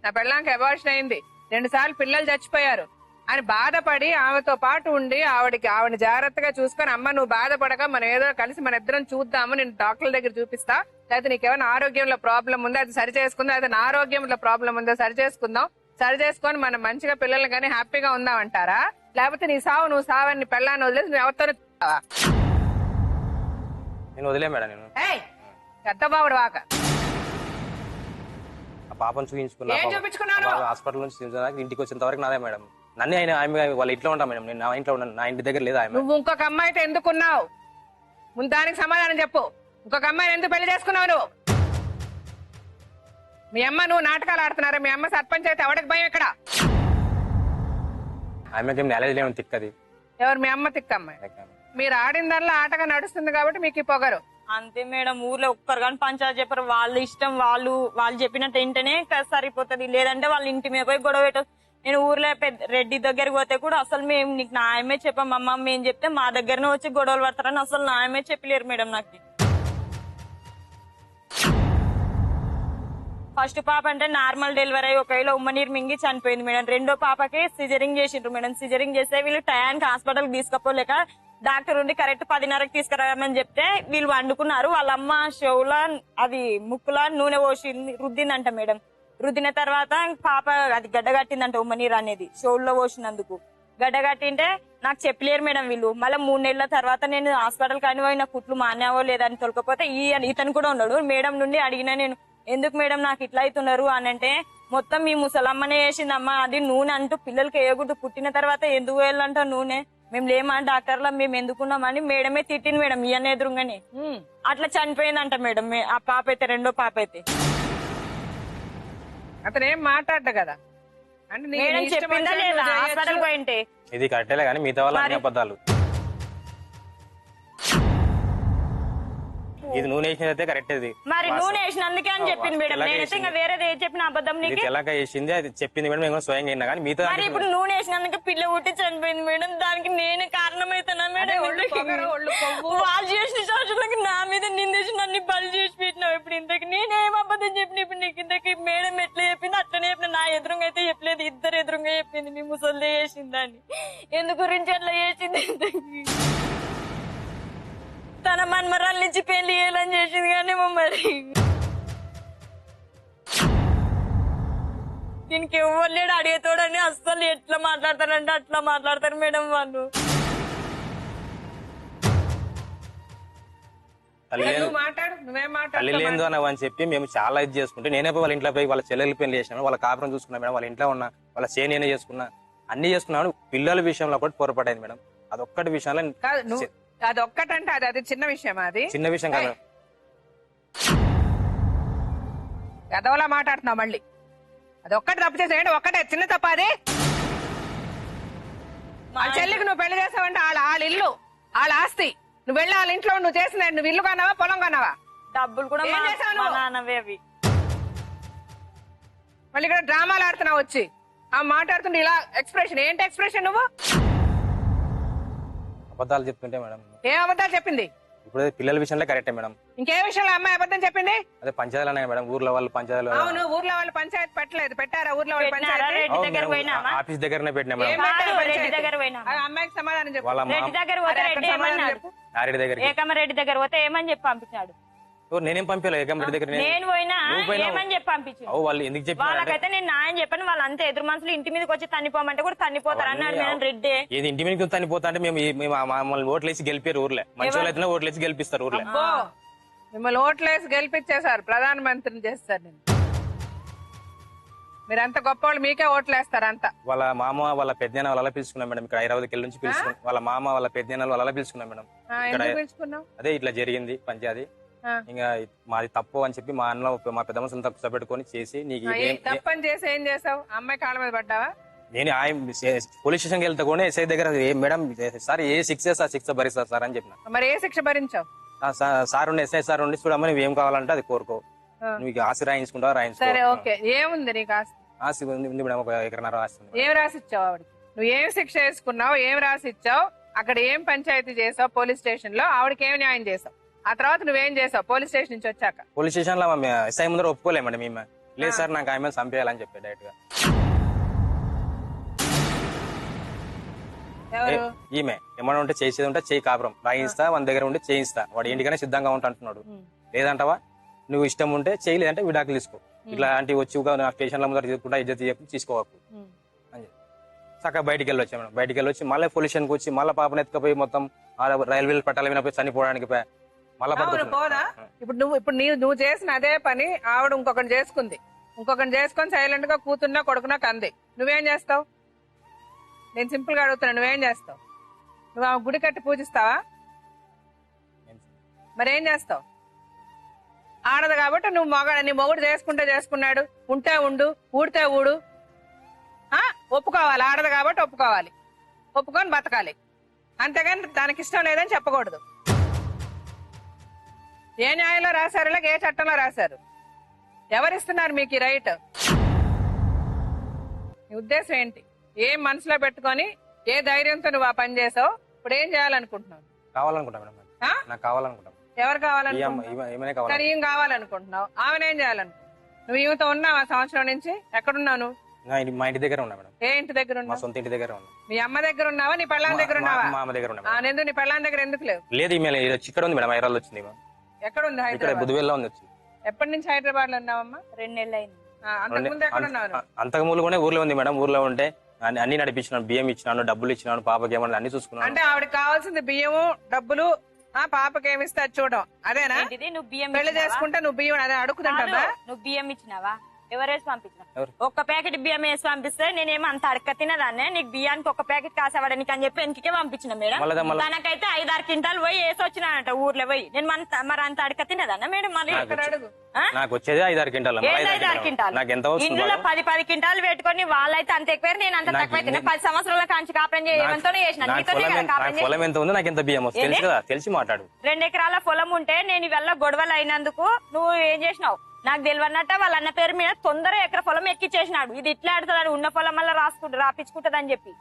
నా పెళ్ళాంకి అబార్షన్ అయింది, 2 సార్లు పిల్లలు చచ్చిపోయారు అని బాధపడి ఆమెతో పాటు ఉండి ఆవిడని జాగ్రత్తగా చూసుకొని, అమ్మ నువ్వు బాధపడక మనం ఏదో కలిసి మన ఇద్దరం చూద్దాము, నేను డాక్టర్ల దగ్గర చూపిస్తా, లేకపోతే నీకేమైనా ఆరోగ్యంలో ప్రాబ్లం ఉందో అది సరి చేసుకుందాం, అయితే నా ఆరోగ్యంలో ప్రాబ్లం ఉందో సరి చేసుకుందాం, సరి చేసుకొని మనం మంచిగా పిల్లలు కానీ హ్యాపీగా ఉందాం అంటారా? లేకపోతే నీ సావు నువ్వు సావని పెళ్ళాన్ని వదిలేసి నువ్వు ఎవరితోనే నేను వదిలే మేడం. నేను పెద్దబావుడు వాక పాపను చూపించుకున్నా హాస్పిటల్ నుంచి ఇంటికి వచ్చేంత వరకు నాదే మేడం. నన్ను ఆమె వాళ్ళ ఇంట్లో ఉంటా మేడం. నేను నా ఇంట్లో ఉన్నాను, నా ఇంటి దగ్గర లేదా. నువ్వు ఇంకొక అమ్మాయితో ఎందుకున్నావు? ముందు దానికి సమాధానం చెప్పు. ఇంకొక అమ్మాయిని ఎందుకు పెళ్లి చేసుకున్నావు నువ్వు? మీ అమ్మ నువ్వు నాటకాలు ఆడుతున్నారా? మీ అమ్మ సర్పంచ్ అయితే ఎవరికి భయం ఇక్కడ? ఆమెకి నాలెడ్జ్ లేని తిక్కది. ఎవరు? మీ అమ్మ తిక్క అమ్మాయి. మీరు ఆడిన దానిలో ఆటగా నడుస్తుంది కాబట్టి మీకు ఈ పొగరు. అంతే మేడం. ఊర్లో ఒక్కరు కానీ పంచాయతీ చెప్పరు. వాళ్ళ ఇష్టం, వాళ్ళు చెప్పినట్టు వింటేనే సరిపోతుంది, లేదంటే వాళ్ళ ఇంటి మీద పోయి గొడవ పెట్టదు. నేను ఊర్లో రెడ్డి దగ్గరికి పోతే కూడా అసలు మేము నీకు న్యాయమే చెప్పామమ్మా, మేము చెప్తే మా దగ్గరనే వచ్చి గొడవలు పడతారని అసలు న్యాయమే చెప్పలేరు మేడం. నాకు ఫస్ట్ పాప అంటే నార్మల్ డెలివరీ అయ్యి ఒకవేళ ఉమ్మనీరు మింగి చనిపోయింది మేడం. రెండో పాపకి సిజరింగ్ చేసిండ్రు మేడం. సిజరింగ్ చేస్తే వీళ్ళు టయానికి హాస్పిటల్ తీసుకపోలేక డాక్టర్ ఉండి కరెక్ట్ 10:30కి తీసుకురామని చెప్తే వీళ్ళు వండుకున్నారు. వాళ్ళ అమ్మ చెవుల అది ముక్కుల నూనె పోసింది, రుద్దిందంట మేడం. రుద్దిన తర్వాత పాప అది గడ్డ కట్టిందంట ఉమ్మనీరు అనేది చెవుల్లో పోసినందుకు. గడ్డ కట్టింటే నాకు చెప్పలేరు మేడం వీళ్ళు. మళ్ళీ 3 నెలల తర్వాత నేను హాస్పిటల్ కానీ పోయిన కుట్లు మానేవో లేదని తొలకపోతే ఇతను కూడా ఉన్నాడు. మేడం నుండి అడిగినా నేను, ఎందుకు మేడం నాకు ఇట్లా అవుతున్నారు అని అంటే, మొత్తం మీ ముసలమ్మనే వేసిందమ్మా, అది నూనె అంటూ పిల్లలకి వేయకూడదు, పుట్టిన తర్వాత ఎందుకు వేయాలంట నూనె, మేము లేమా డాక్టర్లా, మేము ఎందుకున్నామని మేడమే తిట్టింది మేడం ఇవన్నీ ఎదురుగానే. అట్లా చనిపోయిందంట మేడం ఆ పాప అయితే, రెండో పాప అయితే. అతను ఏం మాట్లాడ్డా కదా అంటే మేడం చెప్పిందా లేదా హాస్పిటల్ పోయింటే? ఇది కరెక్టేలే కానీ మిగతా వాళ్ళ అన్ని అబద్ధాలు. ఇది నూనె వేసినది అయితే కరెక్ట్. ఇది మరి నూనె వేసినందుకే అని చెప్పింది మేడం. నేనైతే ఇంకా వేరేది ఏం చెప్పిన అబద్ధం నీకు తెల్లగా వేసింది, అది చెప్పింది మేడం. మేము స్వయంగా అయినా కానీ మిగతా మరి ఇప్పుడు నూనె వేసినందుకు పిల్ల పుట్టి చనిపోయింది మేడం. దానికి నేను కారణమైతున్నా మేడం. వాళ్ళు చేసిన శాసనకి నా మీద నిందేసి నన్ను బలి చేసి పెట్టినావు. ఇప్పుడు ఇంతకి నేనేం అబద్ధం చెప్పిన? ఇప్పుడు నీకు ఇంతకి మేడం ఎట్లా చెప్పింది అట్లనే చెప్పిన. నా ఎదురుగా అయితే చెప్పలేదు, ఇద్దరు ఎదురుగా చెప్పింది మీ ముసలి చేసిందని. ఎందు గురించి అట్లా చేసింది? తన మన్మరాల నుంచి పెళ్లి చేయాలని చేసింది కానీ మరి దీనికి ఎవరు లేడు అడిగేతోడని అస్సలు ఎట్లా మాట్లాడతారంటే అట్లా మాట్లాడతారు మేడం వాళ్ళు. తల్లి లేదు అని చెప్పి మేము చాలా ఇది చేసుకుంటే, నేనే వాళ్ళ ఇంట్లో పోయి వాళ్ళ చెల్లెలు పెళ్లి చేసినాను, వాళ్ళ కాపురం చూసుకున్నా మేడం, వాళ్ళ ఇంట్లో ఉన్నా, వాళ్ళ చేను నేనే చేసుకున్నా, అన్ని చేసుకున్నాను. పిల్లల విషయంలో కూడా పొరపాటైంది మేడం. అదొక్కటి విషయంలో. అదొక్కటంటే అది చిన్న విషయం, అది చిన్న విషయం కాదు. గదవలా మాట్లాడుతున్నావు మళ్ళీ. అదొక్కటి తప్పు చేసేయండి, ఒక్కటే చిన్న తప్ప అది. వాళ్ళ చెల్లికి నువ్వు పెళ్లి చేసావంటే వాళ్ళ ఇల్లు, వాళ్ళ ఆస్తి. నువ్వు వెళ్ళి వాళ్ళ ఇంట్లో నువ్వు చేసింది నువ్వు ఇల్లు కొన్నావా, పొలం కొన్నావా? డబ్బులు కూడా నాన్నవే అవి. మళ్ళీ ఇక్కడ డ్రామాలు ఆడుతున్నావు వచ్చి. ఆ మాట్లాడుతుంటే ఇలా ఎక్స్ప్రెషన్ ఏంటి ఎక్స్ప్రెషన్? నువ్వు అబద్ధాలు చెప్తుంటే మేడం. ఏం అబద్ధాలు చెప్పింది? ఇప్పుడు పిల్లల విషయంలో కరెక్టే మేడం. ఇంకే విషయంలో అమ్మాయి అబద్ధం చెప్పింది? అదే పంచాయతీలు అన్నాయి మేడం, ఊర్లో వాళ్ళు పంచాయతీలు. అవును, ఊర్లో వాళ్ళు పంచాయతీ పెట్టలేదు, పెట్టారా? ఊర్లో వాళ్ళు పంచాయతీ ఆఫీస్ దగ్గరనే పెట్టినా మేడం. అమ్మాయికి సమాధానం చెప్పు. రెడ్డి దగ్గర పోతే రెడ్డి ఏమన్నాడు? రెడ్డి దగ్గర, ఏకమరెడ్డి దగ్గర పోతే ఏమని చెప్పి పంపించాడు? నేనేం పంపించలేదు ఏకమరెడ్డి దగ్గర. నేను పోయినా ఏమని చెప్పి పంపించాడు? వాళ్ళు ఎందుకు చెప్పి వాళ్ళకైతే నేను న్యాయం చెప్పాను. వాళ్ళు అంతే ఎదురు మనుషులు ఇంటి మీదకి వచ్చి తన్నిపోమంటే కూడా తన్నిపోతారు అన్నాడు మేడం రెడ్డి. ఏది ఇంటి మీదకి తన్నిపోతా అంటే మేము మమ్మల్ని ఓట్లేసి గెలిపారు ఊర్లే. మంచి వాళ్ళు అయితే ఓట్లేసి గెలిపిస్తారు ఊర్లే. మిమ్మల్ని ఓట్లేసి గెలిపించేశారు, ప్రధానమంత్రిని చేస్తారు. నేను మీరంత గొప్ప వాళ్ళు, మీకే ఓట్లేస్తారు అంతా. వాళ్ళ మామ వాళ్ళ పెద్దనాన్న వాళ్ళ పిలుచుకున్నాం మేడం. ఇక్కడ హైదరాబాద్కి వెళ్ళి నుంచి పిలుచుకున్నాం. వాళ్ళ మామ వాళ్ళ పెద్దనాన్న వాళ్ళ పిలుచుకున్నాం మేడం. అదే ఇట్లా జరిగింది పంచాయతీ. ఇంకా మాది తప్పు అని చెప్పి మా అన్న మా పెద్ద మనుషులు తప్పు పెట్టుకొని చేసి, నీకు తప్పని చేసి ఏం చేసావు? అమ్మాయి కాళ్ళ మీద పడ్డావా? నేను పోలీస్ స్టేషన్కి వెళ్తే కూడా ఎస్ఐ దగ్గర మేడం సార్ ఏ శిక్ష సార్ శిక్ష భరిస్తారు సార్ అని చెప్పిన. మరి ఏ శిక్ష భరించావు? సార్ ఉండి ఎస్ఐ సార్ ఉండి చూడమని నువ్వు ఏం కావాలంటే అది కోరుకో, నువ్వు ఆస్తి రాయించుకుంటావా రాయించుకో. సరే ఓకే, ఏముంది నీకు ఆస్తి? ఆస్తి ఉంది మేడం, 1 ఎకరన్నర ఆస్తి ఉంది. ఏం రాసి ఇచ్చావు ఆవిడకి? నువ్వు ఏం శిక్ష వేసుకున్నావు, ఏం రాసి ఇచ్చావు, అక్కడ ఏం పంచాయతీ చేసావు పోలీస్ స్టేషన్ లో, ఆవిడకి ఏం న్యాయం చేసావు? ఆ తర్వాత నువ్వేం చేసావు పోలీస్ స్టేషన్ నుంచి వచ్చాక? పోలీస్ స్టేషన్ లో ఎస్ఐ ముందర ఒప్పుకోలేమండి మేము. లేదు సార్ నాకు ఆమె చంపేయాలని చెప్పి డైరెక్ట్ గా. ఈమె ఏమన్నా ఉంటే చేసేది ఉంటే చేయి, కాపురం రాయిస్తా, 1 దగ్గర ఉంటే చేయిస్తా, వాడు ఇంటికనే సిద్ధంగా ఉంటా అంటున్నాడు. లేదంటావా నువ్వు ఇష్టం ఉంటే చేయి, లేదంటే విడాకులు తీసుకో. ఇట్లాంటివి వచ్చి స్టేషన్ లో ముందర తీసుకుంటా ఇజ్జత్ తీసుకోవచ్చు అని చెప్పి చక్కగా బయటికి వెళ్ళి వచ్చా మేడం. బయటికి వెళ్ళి వచ్చి మళ్ళీ పోలీస్ స్టేషన్కి వచ్చి మళ్ళీ పాపను ఎత్తుకపోయి మొత్తం రైల్వే పట్టాల మీద పోయి చనిపోవడానికి పోదా? ఇప్పుడు నువ్వు చేసిన అదే పని ఆవిడ ఇంకొకటి చేసుకుంది, ఇంకొకటి చేసుకొని సైలెంట్ గా కూతున్నా కొడుకున్నా కంది. నువ్వేం చేస్తావు? నేను సింపుల్ గా అడుగుతున్నా, నువ్వేం చేస్తావు? నువ్వు ఆమె గుడి కట్టి పూజిస్తావా? మరేం చేస్తావు? ఆడదు కాబట్టి నువ్వు నీ మొగుడు చేసుకున్నాడు, ఉంటే ఉండు, ఊడితే ఊడు. ఒప్పుకోవాలి, ఆడదు కాబట్టి ఒప్పుకోవాలి, ఒప్పుకొని బతకాలి. అంతేగాని దానికి ఇష్టం లేదని చెప్పకూడదు. ఏ న్యాయంలో రాశారు, ఏ చట్టంలో రాశారు? ఎవరిస్తున్నారు మీకు ఈ రైట్? నీ ఉద్దేశం ఏంటి? ఏం మనసులో పెట్టుకొని ఏ ధైర్యంతో నువ్వు ఆ పని చేసావు? ఇప్పుడు ఏం చేయాలనుకుంటున్నావు? కావాలనుకుంటా. ఎవరు కావాలనుకుంటున్నావు? ఏం కావాలనుకుంటున్నావు? ఆమెనేం చేయాలనుకుంటున్నావు? నువ్వు ఈమెతో ఉన్నావా సంవత్సరం నుంచి? ఎక్కడున్నావు నువ్వు? మా ఇంటి దగ్గర ఉన్నా మేడం. ఏ ఇంటి దగ్గర మా ఉన్నావు? సొంత ఇంటి దగ్గర ఉన్నా. మీ అమ్మ దగ్గర ఉన్నావా? నీ పెళ్ళాం దగ్గర ఉన్నావా? మా అమ్మ దగ్గర ఉన్నా. ఎందుకు నీ పెళ్ళాం దగ్గర ఎందుకు లేవు? లేదు ఈమె ఇక్కడ ఉంది మేడం, హైదరాబాద్ వచ్చింది. ఎక్కడ ఉంది? ఇక్కడ హైదరాబాద్. బుధవేల్లో ఉంది వచ్చి. ఎప్పటి నుంచి హైదరాబాద్ లో ఉన్నావమ్మా? 2 నెలలు అయింది. అంతకుముందు ఎక్కడ ఉన్నావు? అంతకు ముందు కూడా ఊర్లో ఉంది మేడం. ఊర్లో ఉంటే అన్ని నడిపించినాను, బియ్యం ఇచ్చినాను, డబ్బులు ఇచ్చినాను, పాపకి ఏమన్నా అన్ని చూసుకున్నాను. అంటే ఆవిడకి కావాల్సింది బియ్యము, డబ్బులు, పాపకి ఏమి ఇస్తా చూడడం అదేనా? ఏంటిది? నువ్వు బియ్యం పెళ్లి ఇచ్చినావా? చేసుకుంటే నువ్వు బియ్యం అదే అడుగుతుంటా? నువ్వు బియ్యం ఇచ్చినావా? ఎవరేసి పంపించిన? ఎవరు? ఒక్క ప్యాకెట్ బియ్యం వేసి పంపిస్తే నేనేమో అంత అడక తినదాన్నే. నీకు బియ్యానికి ఒక ప్యాకెట్ కాసేవాడనికి అని చెప్పి వెనకకే పంపించిన మేడం. తనకైతే 5-6 క్వింటాలు పోయి వేసి వచ్చినానంట ఊర్లో పోయి. నేను మరి అంత అడక తినదాన్న మేడం? మళ్ళీ అడుగు. నాకు వచ్చేది 5-6 క్వింటాలు. 5-6 క్వింటాలు నాకు ఎంత వస్తుంది? ఇందులో 10 క్వింటాలు పెట్టుకొని వాళ్ళైతే అంత ఎక్కువ, నేను అంత తక్కువ. 10 సంవత్సరాల కాంచి కాపురం చేయడంతోనే చేసిన. పొలం ఎంత ఉంది, నాకు ఎంత బియ్యం వస్తుంది తెలుసు కదా, తెలిసి మాట్లాడు. 2 ఎకరాల పొలం ఉంటే నేను ఇవల్ల గొడవలు అయినందుకు నువ్వు ఏం చేసినావు నాకు తెలియనట్ట. వాళ్ళ అన్న పేరు మీద తొందరగా ఎకర పొలం ఎక్కిచ్చేసినాడు. ఇది ఇట్లా ఆడుతుంది, ఉన్న పొలం వల్ల రాపించుకుంటదని చెప్పి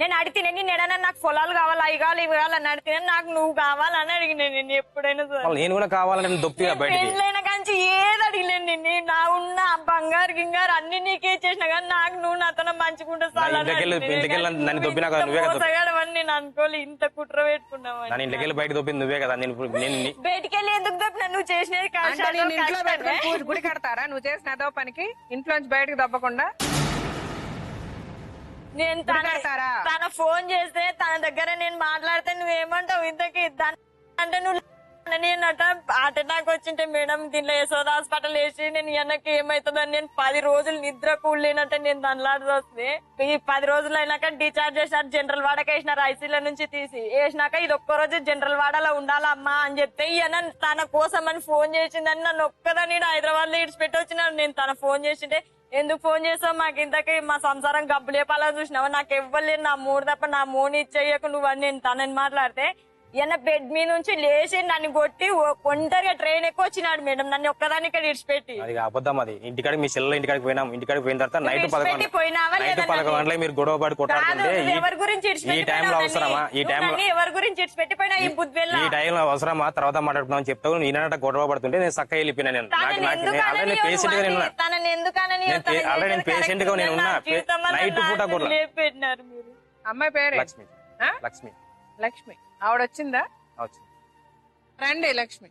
నేను అడిగితే నేను ఎడనా నాకు పొలాలు కావాలి, అవి కావాలి, ఇవి కావాలని అడిగితే నాకు నువ్వు కావాలని అడిగిన. నేను ఎప్పుడైనా నేను కూడా కావాలని దొప్పిగా పెళ్ళైన కాంచి ఏది అడిగలేను. నేను నా ఉన్న బంగారు గింగారు అన్ని నీకే చేసిన కానీ నాకు నువ్వు నాతో మంచిగుంటే నేను అనుకోలే. ఇంత కుట్ర పెట్టుకున్నావు. ఇంటికెళ్ళి బయట దొప్పింది నువ్వే కదా. బయటికి వెళ్ళి ఎందుకు దొప్పినా? నువ్వు చేసినది ఇంట్లో పెట్టుకుని గుడి కడతారా? నువ్వు చేసిన అదో పనికి ఇంట్లోంచి బయటకు దప్పకుండా నేను తన ఫోన్ చేస్తే తన దగ్గర నేను మాట్లాడితే నువ్వేమంటావు? ఇంతకి అంటే నువ్వు నేనట అటాక్ వచ్చింటే మేడం దీంట్లో యశోద హాస్పిటల్ వేసి నేను వెనక్కి ఏమైతుందని నేను 10 రోజులు నిద్ర కూడలేనట్టే నేను దానిలాంటి వస్తే ఈ 10 రోజులు అయినాక డిశ్చార్జ్ చేసినారు. జనరల్ వాడకి వేసినారు, ఐసీలో నుంచి తీసి వేసినాక ఇది ఒక్క రోజు జనరల్ వాడలో ఉండాలమ్మా అని చెప్తే ఈయన తన కోసం అని ఫోన్ చేసిందని నన్ను ఒక్కదాన్ని హైదరాబాద్ లో ఇడిచిపెట్టి వచ్చినాను. నేను తన ఫోన్ చేసింటే ఎందుకు ఫోన్ చేసావు? మాకు ఇంతకీ మా సంసారం గబ్బులేపాలని చూసినావా? నాకు ఇవ్వలేదు నా మూడు తప్ప నా మూడు ఇచ్చేయకు నువ్వు అని నేను తనని మాట్లాడితే ఈయన బెడ్ మీద నుంచి లేచి నన్ను కొట్టి ఒంటరిగా ట్రైన్ ఎక్కువ వచ్చినాడు మేడం. నన్ను ఒక్కదాన్ని ఇక్కడ ఇడిచిపెట్టి. అది అబద్ధం. అది ఇంటికాడికి మీ చెల్లెలు ఇంటికాడికి పోయినాం. ఇంటికాడికి పోయిన తర్వాత నైట్ 11 గంటలకు మీరు గొడవ పడి కొట్టాడుతుంటే ఎవరి గురించి ఈ టైంలో అవసరమా? ఈ టైంలో ఎవరి గురించి ఇడిచిపెట్టిపోయినా ఈ బుద్ధివెళ్ళ ఈ టైంలో అవసరమా? తర్వాత మాట్లాడుతున్నాం చెప్తావు. నేనట గొడవ పడుతుంటే నేను చక్కగా వెళ్ళిపోయినా. నేను ఆల్రెడీ పేషెంట్ గా నేను ఆల్రెడీ నేను పేషెంట్ గా నేను ఉన్నా. నైట్ పూట కూడా పెట్టినారు మీరు. అమ్మాయి పేరు లక్ష్మి. లక్ష్మి లక్ష్మి ఆవిడ వచ్చిందా? వచ్చింది. రండి లక్ష్మి.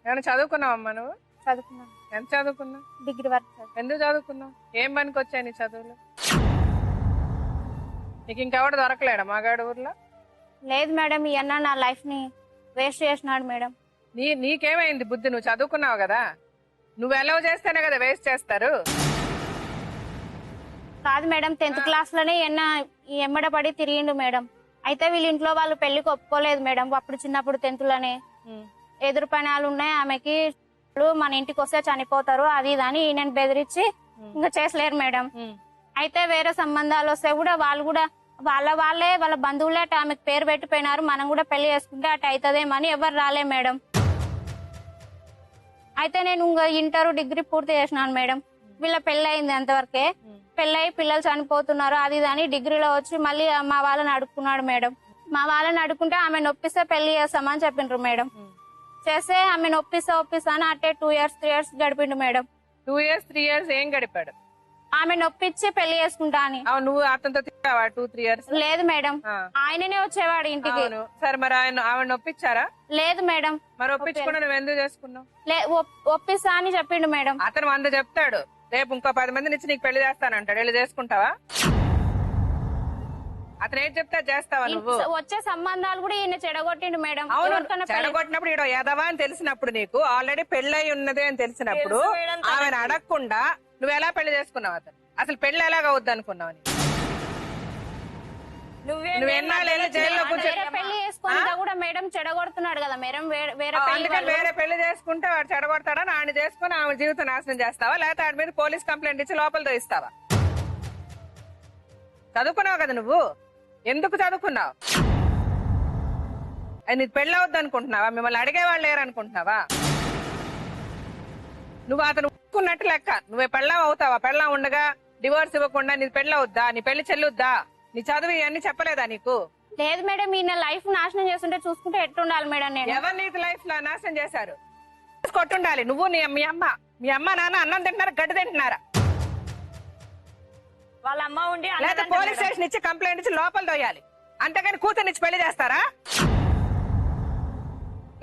ఏమైనా చదువుకున్నావమ్మా నువ్వు? చదువుకున్నాను. ఎంత చదువుకున్నావు? డిగ్రీ వరకు ఎందుకు చదువుకున్నావు? ఏం పనికి వచ్చాయి నీ చదువులు? నీకు ఇంకెవడు దొరకలేడా మగాడు ఊర్లో? లేదు మేడం, ఈ అన్న నా లైఫ్ ని వేస్ట్ చేసినాడు మేడం. నీకేమైంది బుద్ధి? నువ్వు చదువుకున్నావు కదా, నువ్వు ఎలా చేస్తేనే కదా వేస్ట్ చేస్తారు. కాదు మేడం, 10th క్లాస్ లోనే ఎమ్మడ పడి తిరిగిండు మేడం. అయితే వీళ్ళ ఇంట్లో వాళ్ళు పెళ్లికి ఒప్పుకోలేదు మేడం. అప్పుడు చిన్నప్పుడు 10th లోనే ఎదురు పనాలు ఉన్నాయి ఆమెకి, మన ఇంటికి వస్తే చనిపోతారు అది ఇది అని నేను బెదిరించి ఇంకా చేసలేరు మేడం. అయితే వేరే సంబంధాలు వస్తే కూడా వాళ్ళు కూడా వాళ్ళే వాళ్ళ బంధువులే ఆమెకు పేరు పెట్టిపోయినారు. మనం కూడా పెళ్లి చేసుకుంటే అటు అవుతుందేమని ఎవరు రాలే మేడం. అయితే నేను ఇంకా ఇంటర్ డిగ్రీ పూర్తి చేసినాను మేడం. వీళ్ళ పెళ్లి అయింది అంతవరకే. పెళ్ళయి పిల్లలు చనిపోతున్నారు అది ఇది అని డిగ్రీలో వచ్చి మళ్ళీ మా వాళ్ళని అడుక్కున్నాడు మేడం. మా వాళ్ళని అడుక్కుంటే ఆమె నొప్పిస్తే పెళ్లి చేస్తామని చెప్పిండ్రు మేడం. చేస్తే ఆమె నొప్పిస్తా అని అట్టే 2 years 3 years గడిపిండు madam. 2 years 3 years ఏం గడిపాడు? ఆమె నొప్పించి పెళ్లి చేసుకుంటా అని. నువ్వు అతనితో తిరిగావా 2-3 years? లేదు మేడం, ఆయననే వచ్చేవాడు ఇంటికి. సరే మరి ఆవిడ నొప్పించారా? లేదు మేడం. మరి ఒప్పించుకున్నా నువ్వు ఎందుకు చేసుకున్నావు? ఒప్పిస్తా అని చెప్పిండు మేడం. అతను 100 చెప్తాడు, రేపు ఇంకో 10 మందిని ఇచ్చి నీకు పెళ్లి చేస్తానంటాడు. వెళ్ళి చేసుకుంటావా? అతను ఏం చెప్తా చేస్తావా నువ్వు? వచ్చే సంబంధాలు కూడా ఈయన చెడగొట్టిండు మేడం. చెడగొట్టినప్పుడు ఈడో ఎదవా అని తెలిసినప్పుడు, నీకు ఆల్రెడీ పెళ్ళై ఉన్నదే అని తెలిసినప్పుడు ఆమెను అడగకుండా నువ్వు ఎలా పెళ్లి చేసుకున్నావు? అసలు పెళ్లి ఎలాగ అవుద్ది అనుకున్నావు? నువ్వెన్నాళ్ళు జైల్లో పెళ్లి చేసుకుంటా కూడా మేడం చెడగొడుతున్నాడు కదా మేడం. వేరే పెళ్లి చేసుకుంటే వాడు చెడగొడతాడా? ఆయన చేసుకుని ఆమె జీవితం నాశనం చేస్తావా, లేకపోతే ఆడి మీద పోలీస్ కంప్లైంట్ ఇచ్చి లోపల దోయిస్తావా? చదువుకున్నావు కదా నువ్వు, ఎందుకు చదువుకున్నావు? అది నీకు పెళ్ళి అవుద్ది అనుకుంటున్నావా? మిమ్మల్ని అడిగేవాళ్ళు లేరు అనుకుంటున్నావా? నువ్వు అతను ఒప్పుకున్నట్టు లెక్క. నువ్వే పెళ్ళం అవుతావా? పెళ్ళం ఉండగా డివోర్స్ ఇవ్వకుండా నీ పెళ్ళి అవుద్దా? నీ పెళ్లి చెల్లుద్దా? నీ చదువు ఇవన్నీ చెప్పలేదా నీకు? లేదు మేడం, ఈ నా లైఫ్ నాశనం చేస్తుంటే చూసుకుంటే ఎట్టుండాలి మేడం నేను? ఎవరు నీకు లైఫ్ లో నాశనం చేశారు? కొట్టుండాలి. నువ్వు మీ అమ్మ నాన్న అన్నం తింటున్నారా, గడ్డి తింటున్నారా? వాళ్ళ అమ్మ ఉండి లేదా పోలీస్ స్టేషన్ ఇచ్చి కంప్లైంట్ ఇచ్చి లోపల దొయ్యాలి. అంతేగాని కూతుర్నిచ్చి పెళ్లి చేస్తారా?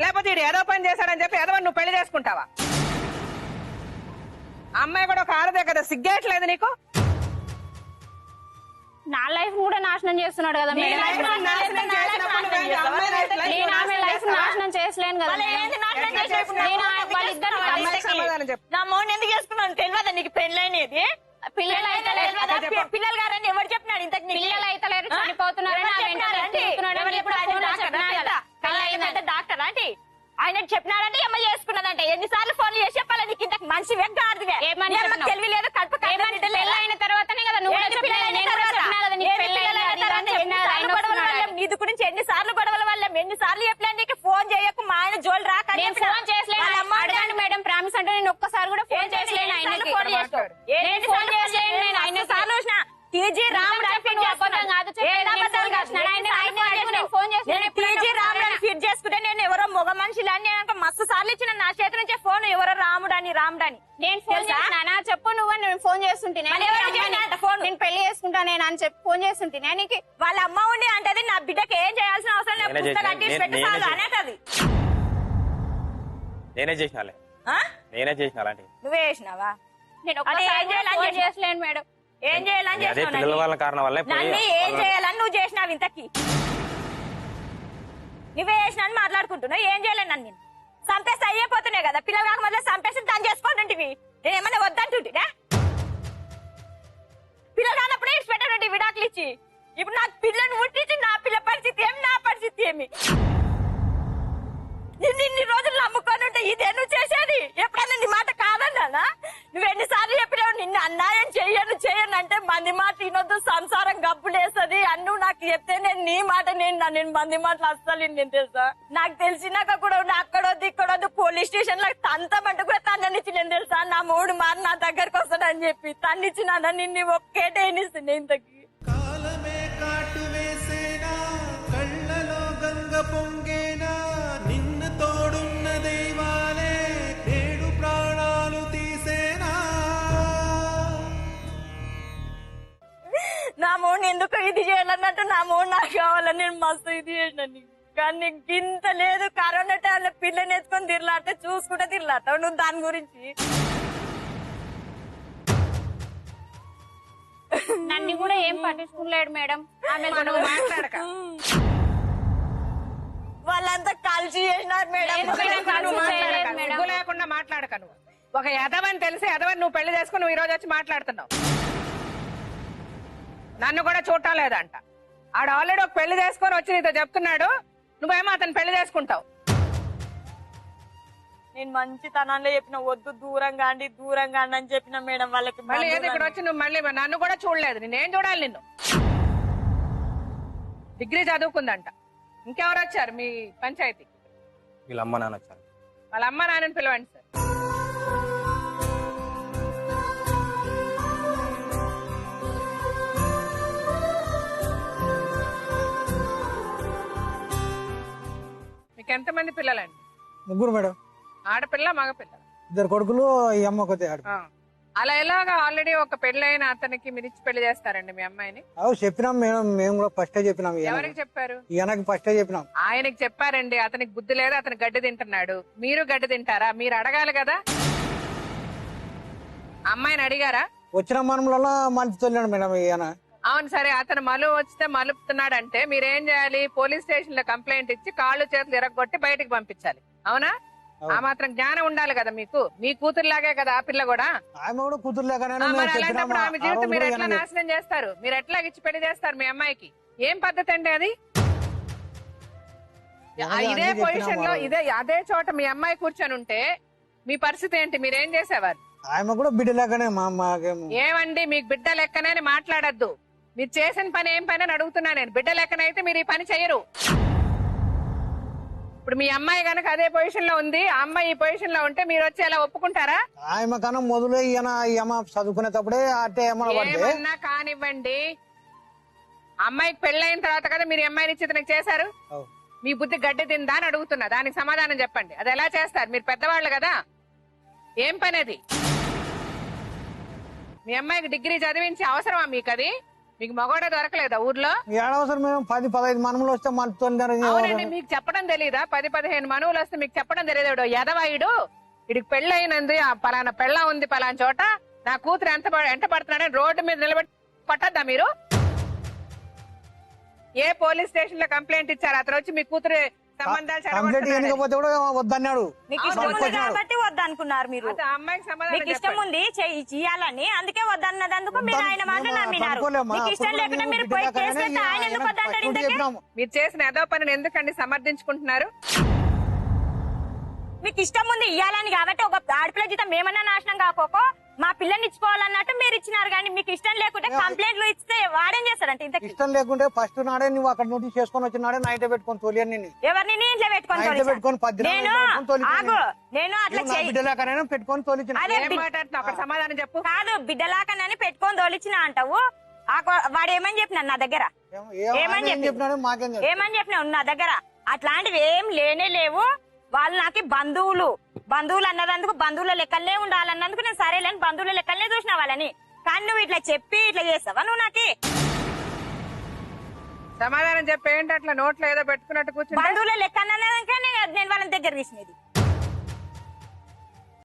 లేకపోతే ఇడు ఏదో పని చేశాడని చెప్పి ఏదో నువ్వు పెళ్లి చేసుకుంటావా? అమ్మాయి కూడా ఒక ఆడదే కదా, సిగ్గేయట్లేదు నీకు? నా లైఫ్ కూడా నాశనం చేస్తున్నాడు కదా మేడం. నేను ఆమె లైఫ్ నాశనం చేసలేను కదా సమాధానం చెప్పు. నా మౌన్ ఎందుకు చేసుకున్నాను తెలియదా నీకు? పెళ్ళైనది పిల్లలు అయితే పిల్లలు గారని ఎవరు చెప్పినాడు? ఇంతకు పిల్లలు అయితే లేరు, చనిపోతున్నారని డాక్టర్ అంటే ఆయన చెప్పినాడంటే ఏమో చేసుకున్నదంటే ఎన్నిసార్లు ఫోన్ చేసి చెప్పాలి నీకు? ఇంతకు మనిషి వెంగాడుదివే తెలివి లేదు. కడుపు అయిన తర్వాతనే కదా నువ్వు ఇది గురించి ఎన్నిసార్లు గొడవల వల్ల ఎన్నిసార్లు చెప్పలేదు నీకు? ఫోన్ చేయకు మా ఆయన జోలు రాక. నేను ఫోన్ చేసలేను అడగండి మేడం, ప్రామిస్ అంటే నేను ఒక్కసారి కూడా ఫోన్ చేసలేను ఆయనకి. టీజీ రాముడు ఫిట్ చేసుకుంటే నేను ఎవరో మగ మనుషులు అని నేను మస్తు సార్లు ఇచ్చిన నా చేతి నుంచే ఫోన్ ఎవరో రాముడని నేను ఫోన్ చేసినా చెప్పు. నువ్వు నేను ఫోన్ చేస్తుంటే నేను పెళ్లి చేసుకుంటా నేను అని చెప్పి ఫోన్ చేస్తుంటే నీకు వాళ్ళ అమ్మ ఉండి అంటది నా బిడ్డకి ఏం చేయాల్సిన అవసరం లేదు, పుస్తకాలు తీసి పెట్టి చాలు అనేటది. నేనే చేసినాలే, నేనే చేసిన అలాంటి. నువ్వే చేసినావా? నేను ఫోన్ చేసలేను మేడం. ఏం చేయాలని అదే పిల్లల వాళ్ళ కారణం వల్ల నన్ను ఏం చేయాలని నువ్వు చేసినావు? ఇంతకి నువ్వే చేసినా అని మాట్లాడుకుంటున్నావు. ఏం చేయలేను నన్ను నేను చంపేస్తే అయిపోతున్నాయి కదా. పిల్లలు కాక మొదలు చంపేసి దాన్ని చేసుకోండి. నేను ఏమన్నా వద్దంటుంటినా? పిల్లలు కానప్పుడే ఇచ్చి పెట్టండి విడాకులు ఇచ్చి. ఇప్పుడు నాకు పిల్లని ముట్టించి నా పిల్ల పరిస్థితి ఏమి, నా పరిస్థితి ఏమి? ఇన్ని రోజులు నమ్ముకొని ఉంటే ఇదే నువ్వు చేసేది? ఎప్పుడన్నా నీ మాట కాదన్నా? నువ్వు ఎన్నిసార్లు చెప్పినావు నిన్ను అన్యాయం చెయ్యను అంటే మంది మాట వినొద్దు, సంసారం గబ్బులేస్తుంది అన్ను నాకు చెప్తే నేను నీ మాట నేను మంది మాటలు అస్సలు నేను తెలుసా? నాకు తెలిసినాక కూడా అక్కడొద్దు ఇక్కడొద్దు పోలీస్ స్టేషన్ లో తంతమంటే కూడా తన్నిచ్చి నేను తెలుసా? నా మూడు మారు నా దగ్గరకు వస్తాడని చెప్పి తన్నిచ్చిన నిన్ను ఒక్కేటే ఎన్నిస్తుంది. ఇంతకి కాలమే కాటు వేసేనా, కళ్ళలో గంగ పొంగేనా, నిన్ను తోడున్న దైవాలే నేడు ప్రాణాలు తీసేనా? నా మౌన్ ఎందుకు ఇది చేయాలన్నట్టు నా మౌన్ నాకు కావాలని నేను మస్తు ఇది చేసిన. కానీ నీకు ఇంత లేదు. కరోనా టైంలో పిల్లని ఎత్తుకొని తిరలాడితే చూసుకుంటే తిరలాడతావు నువ్వు దాని గురించి. నన్ను కూడా ఏం పట్టించుకోలేడు మేడం. ఆమె మాట్లాడక వాళ్ళంతా కలిసి చేసినారు మేడం. సిగ్గు లేకుండా మాట్లాడక. నువ్వు ఒక ఎదవని తెలిసి ఎదవని నువ్వు పెళ్లి చేసుకుని నువ్వు ఈ రోజు వచ్చి మాట్లాడుతున్నావు. నన్ను కూడా చూడటం లేదంట. ఆడ ఆల్రెడీ ఒక పెళ్లి చేసుకొని వచ్చి నీతో చెప్తున్నాడు, నువ్వేమో అతను పెళ్లి చేసుకుంటావు. నేను మంచితనంలో చెప్పిన వద్దు దూరంగా అండి అని చెప్పిన మేడం వాళ్ళకి. మళ్ళీ ఏది ఇక్కడ వచ్చి నువ్వు మళ్ళీ నన్ను కూడా చూడలేదు. నేనేం చూడాలి నిన్ను? డిగ్రీ చదువుకుందంట. ఇంకెవరు వచ్చారు మీ పంచాయతీ? వీళ్ళ అమ్మ నాన్న వచ్చారు. వాళ్ళ అమ్మ నాన్నని పిలవండి సార్. మీకు ఎంతమంది పిల్లలండి? ముగ్గురు మేడం. ఆడపిల్ల మగపిల్ల? 2 కొడుకులు, ఈ అమ్మ ఒకతే ఆడ. అలా ఎలాగా ఆల్రెడీ ఒక పెళ్ళైన అతనికి మీరు ఇచ్చి పెళ్లి చేస్తారండి మీ అమ్మాయిని? అవు చెప్పినాం మేడం, మేము కూడా ఫస్టే చెప్పినాం. ఎవరికి చెప్పారు? ఈయనకి ఫస్టే చెప్పినాం. ఆయనకి చెప్పారండి. అతనికి బుద్ధి లేదు, అతను గడ్డి తింటున్నాడు. మీరు గడ్డి తింటారా? మీరు అడగాలి కదా. అమ్మాయిని అడిగారా? వచ్చిన మనములలో మంచి తొలినాడు మేడం ఈయన. అవును సరే, అతను వస్తే మలుపుతున్నాడు అంటే మీరేం చేయాలి? పోలీస్ స్టేషన్ లో కంప్లైంట్ ఇచ్చి కాళ్ళు చేతులు ఇరగొట్టి బయటికి పంపించాలి. అవునా? ఆ మాత్రం జ్ఞానం ఉండాలి కదా మీకు. మీ కూతురులాగే కదా ఆ పిల్ల కూడా. ఆమె కూడా కూతురు లేకనే మరి అలాంటప్పుడు ఆమె జీవితం మీరు ఎట్లా నాశనం చేస్తారు? మీరు ఎట్లా ఇచ్చి పెళ్లి చేస్తారు మీ అమ్మాయికి? ఏం పద్ధతి అండి అది? ఇదే పొజిషన్ లో అదే చోట మీ అమ్మాయి కూర్చొని ఉంటే మీ పరిస్థితి ఏంటి? మీరేం చేసేవారు? ఆమె కూడా బిడ్డ లేకనే ఏమండి మీకు బిడ్డ లెక్కనే మాట్లాడద్దు. మీరు చేసిన పని ఏం పని అని అడుగుతున్నా నేను. బిడ్డ లెక్కనైతే మీరు ఈ పని చేయరు. ఇప్పుడు మీ అమ్మాయి గనక అదే పొజిషన్ లో ఉంది, ఆ అమ్మాయి ఈ పొజిషన్ లో ఉంటే మీరు వచ్చి ఎలా ఒప్పుకుంటారా? ఆమె కన్నా మొదలు ఈయన చదువుకునేటప్పుడే అట్టే ఏమన్నా పడితే ఏమన్నా కానివ్వండి, అమ్మాయికి పెళ్ళైన తర్వాత కదా మీరు ఈ అమ్మాయిని ఇచ్చి చేశారు. అవు. మీ బుద్ధి గడ్డి తిందా అని అడుగుతున్నా, దానికి సమాధానం చెప్పండి. అది ఎలా చేస్తారు? మీరు పెద్దవాళ్ళు కదా, ఏం పని అది? మీ అమ్మాయికి డిగ్రీ చదివించి అవసరమా మీకు? అది మీకు మగవాడే దొరకలేదా ఊర్లో? ఏడవసరం మేము 10-15 మనములు వస్తే మనతో అవునండి, మీకు చెప్పడం తెలీదా? 10-15 మనువులు వస్తే మీకు చెప్పడం తెలియదు. ఎదవాయుడు ఇడికి పెళ్ళైనంది, పలానా పెళ్ళ ఉంది పలానా చోట, నా కూతురు ఎంత పడుతున్నాడని రోడ్డు మీద నిలబెట్టి పట్టద్దా మీరు? ఏ పోలీస్ స్టేషన్ లో కంప్లైంట్ ఇచ్చారు? అతను వచ్చి మీ కూతురు సంబంధాలు కంప్లీట్ చెడగొడుతున్నాడని. చేయకపోతే కూడా వద్దన్నాడు. మీకు ఇష్టం ఉంది కాబట్టి వద్దనుకున్నారు మీరు. అది ఆ అమ్మాయికి సమాధానం మీకు ఇష్టం చెప్పండి. ఉంది చేయాలని, అందుకే వద్దన్నదందుకు మీరు ఆయన మాటలు నమ్మినారు. అనుకోలేమ్మా. మీకు ఇష్టం అప్పుడు లేకుండా మీరు బిడ్డ పోయి లెక్కనే కేసు పెడితే ఆయన ఎందుకు వద్దంటాడు? ఫస్ట్ ఇంతకీ చెప్పినాము. మీరు చేసిన ఏదో పనిని ఎందుకండి సమర్థించుకుంటున్నారు? మీకు ఇష్టం ఉంది ఇయ్యాలని కాబట్టి ఒక ఆడపిల్ల జీతం మేమన్నా నాశనం కాకోకో మా పిల్లని ఇచ్చుకోవాలన్నట్టు మీరు ఇచ్చినారు. కానీ మీకు ఇష్టం లేకుంటే కంప్లైంట్లు ఇస్తే వాడేం చేస్తారంటే ఇంతకీ? ఇష్టం లేకుంటే ఫస్ట్ నాడే నువ్వు అక్కడ నుండి చేసుకొని వచ్చిన నాడే నైట్ పెట్టుకొని తోలియని నిన్ను. ఎవరిని నీ ఇంట్లో పెట్టుకొని నైట్ తోలిచా? పెట్టుకొని 10 దినాలు నేను పెట్టుకొని తోలిచాను. ఆగు, నేను అట్లా నా చెయ్యి. బిడ్డలాకనైనా పెట్టుకొని తోలిచిన. అదే ఏం మాట్లాడుతున్నావు? అక్కడ సమాధానం చెప్పు. కాదు, బిడ్డలాకనని పెట్టుకొని తోలిచిన అంటావు. వాడు ఏమని చెప్పినాడు నా దగ్గర? ఏమని చెప్పినాడు మాకేం చెప్పి ఏమని చెప్పినావు నా దగ్గర? అట్లాంటివి ఏం లేనే లేవు. వాళ్ళు నాకు బంధువులు అన్నదందుకు బంధువుల లెక్కలనే ఉండాలన్నందుకు నేను సరేలేని బంధువుల లెక్కలనే చూసిన వాళ్ళని. కానీ నువ్వు ఇట్లా చెప్పి ఇట్లా చేస్తావా నువ్వు? నాకి సమాధానం చెప్పి ఏంటి అట్లా నోట్లో ఏదో పెట్టుకున్నట్టు కూర్చుంటే? బంధువుల లెక్క అన్నదానికే నేను వాళ్ళని దగ్గర తీసినది.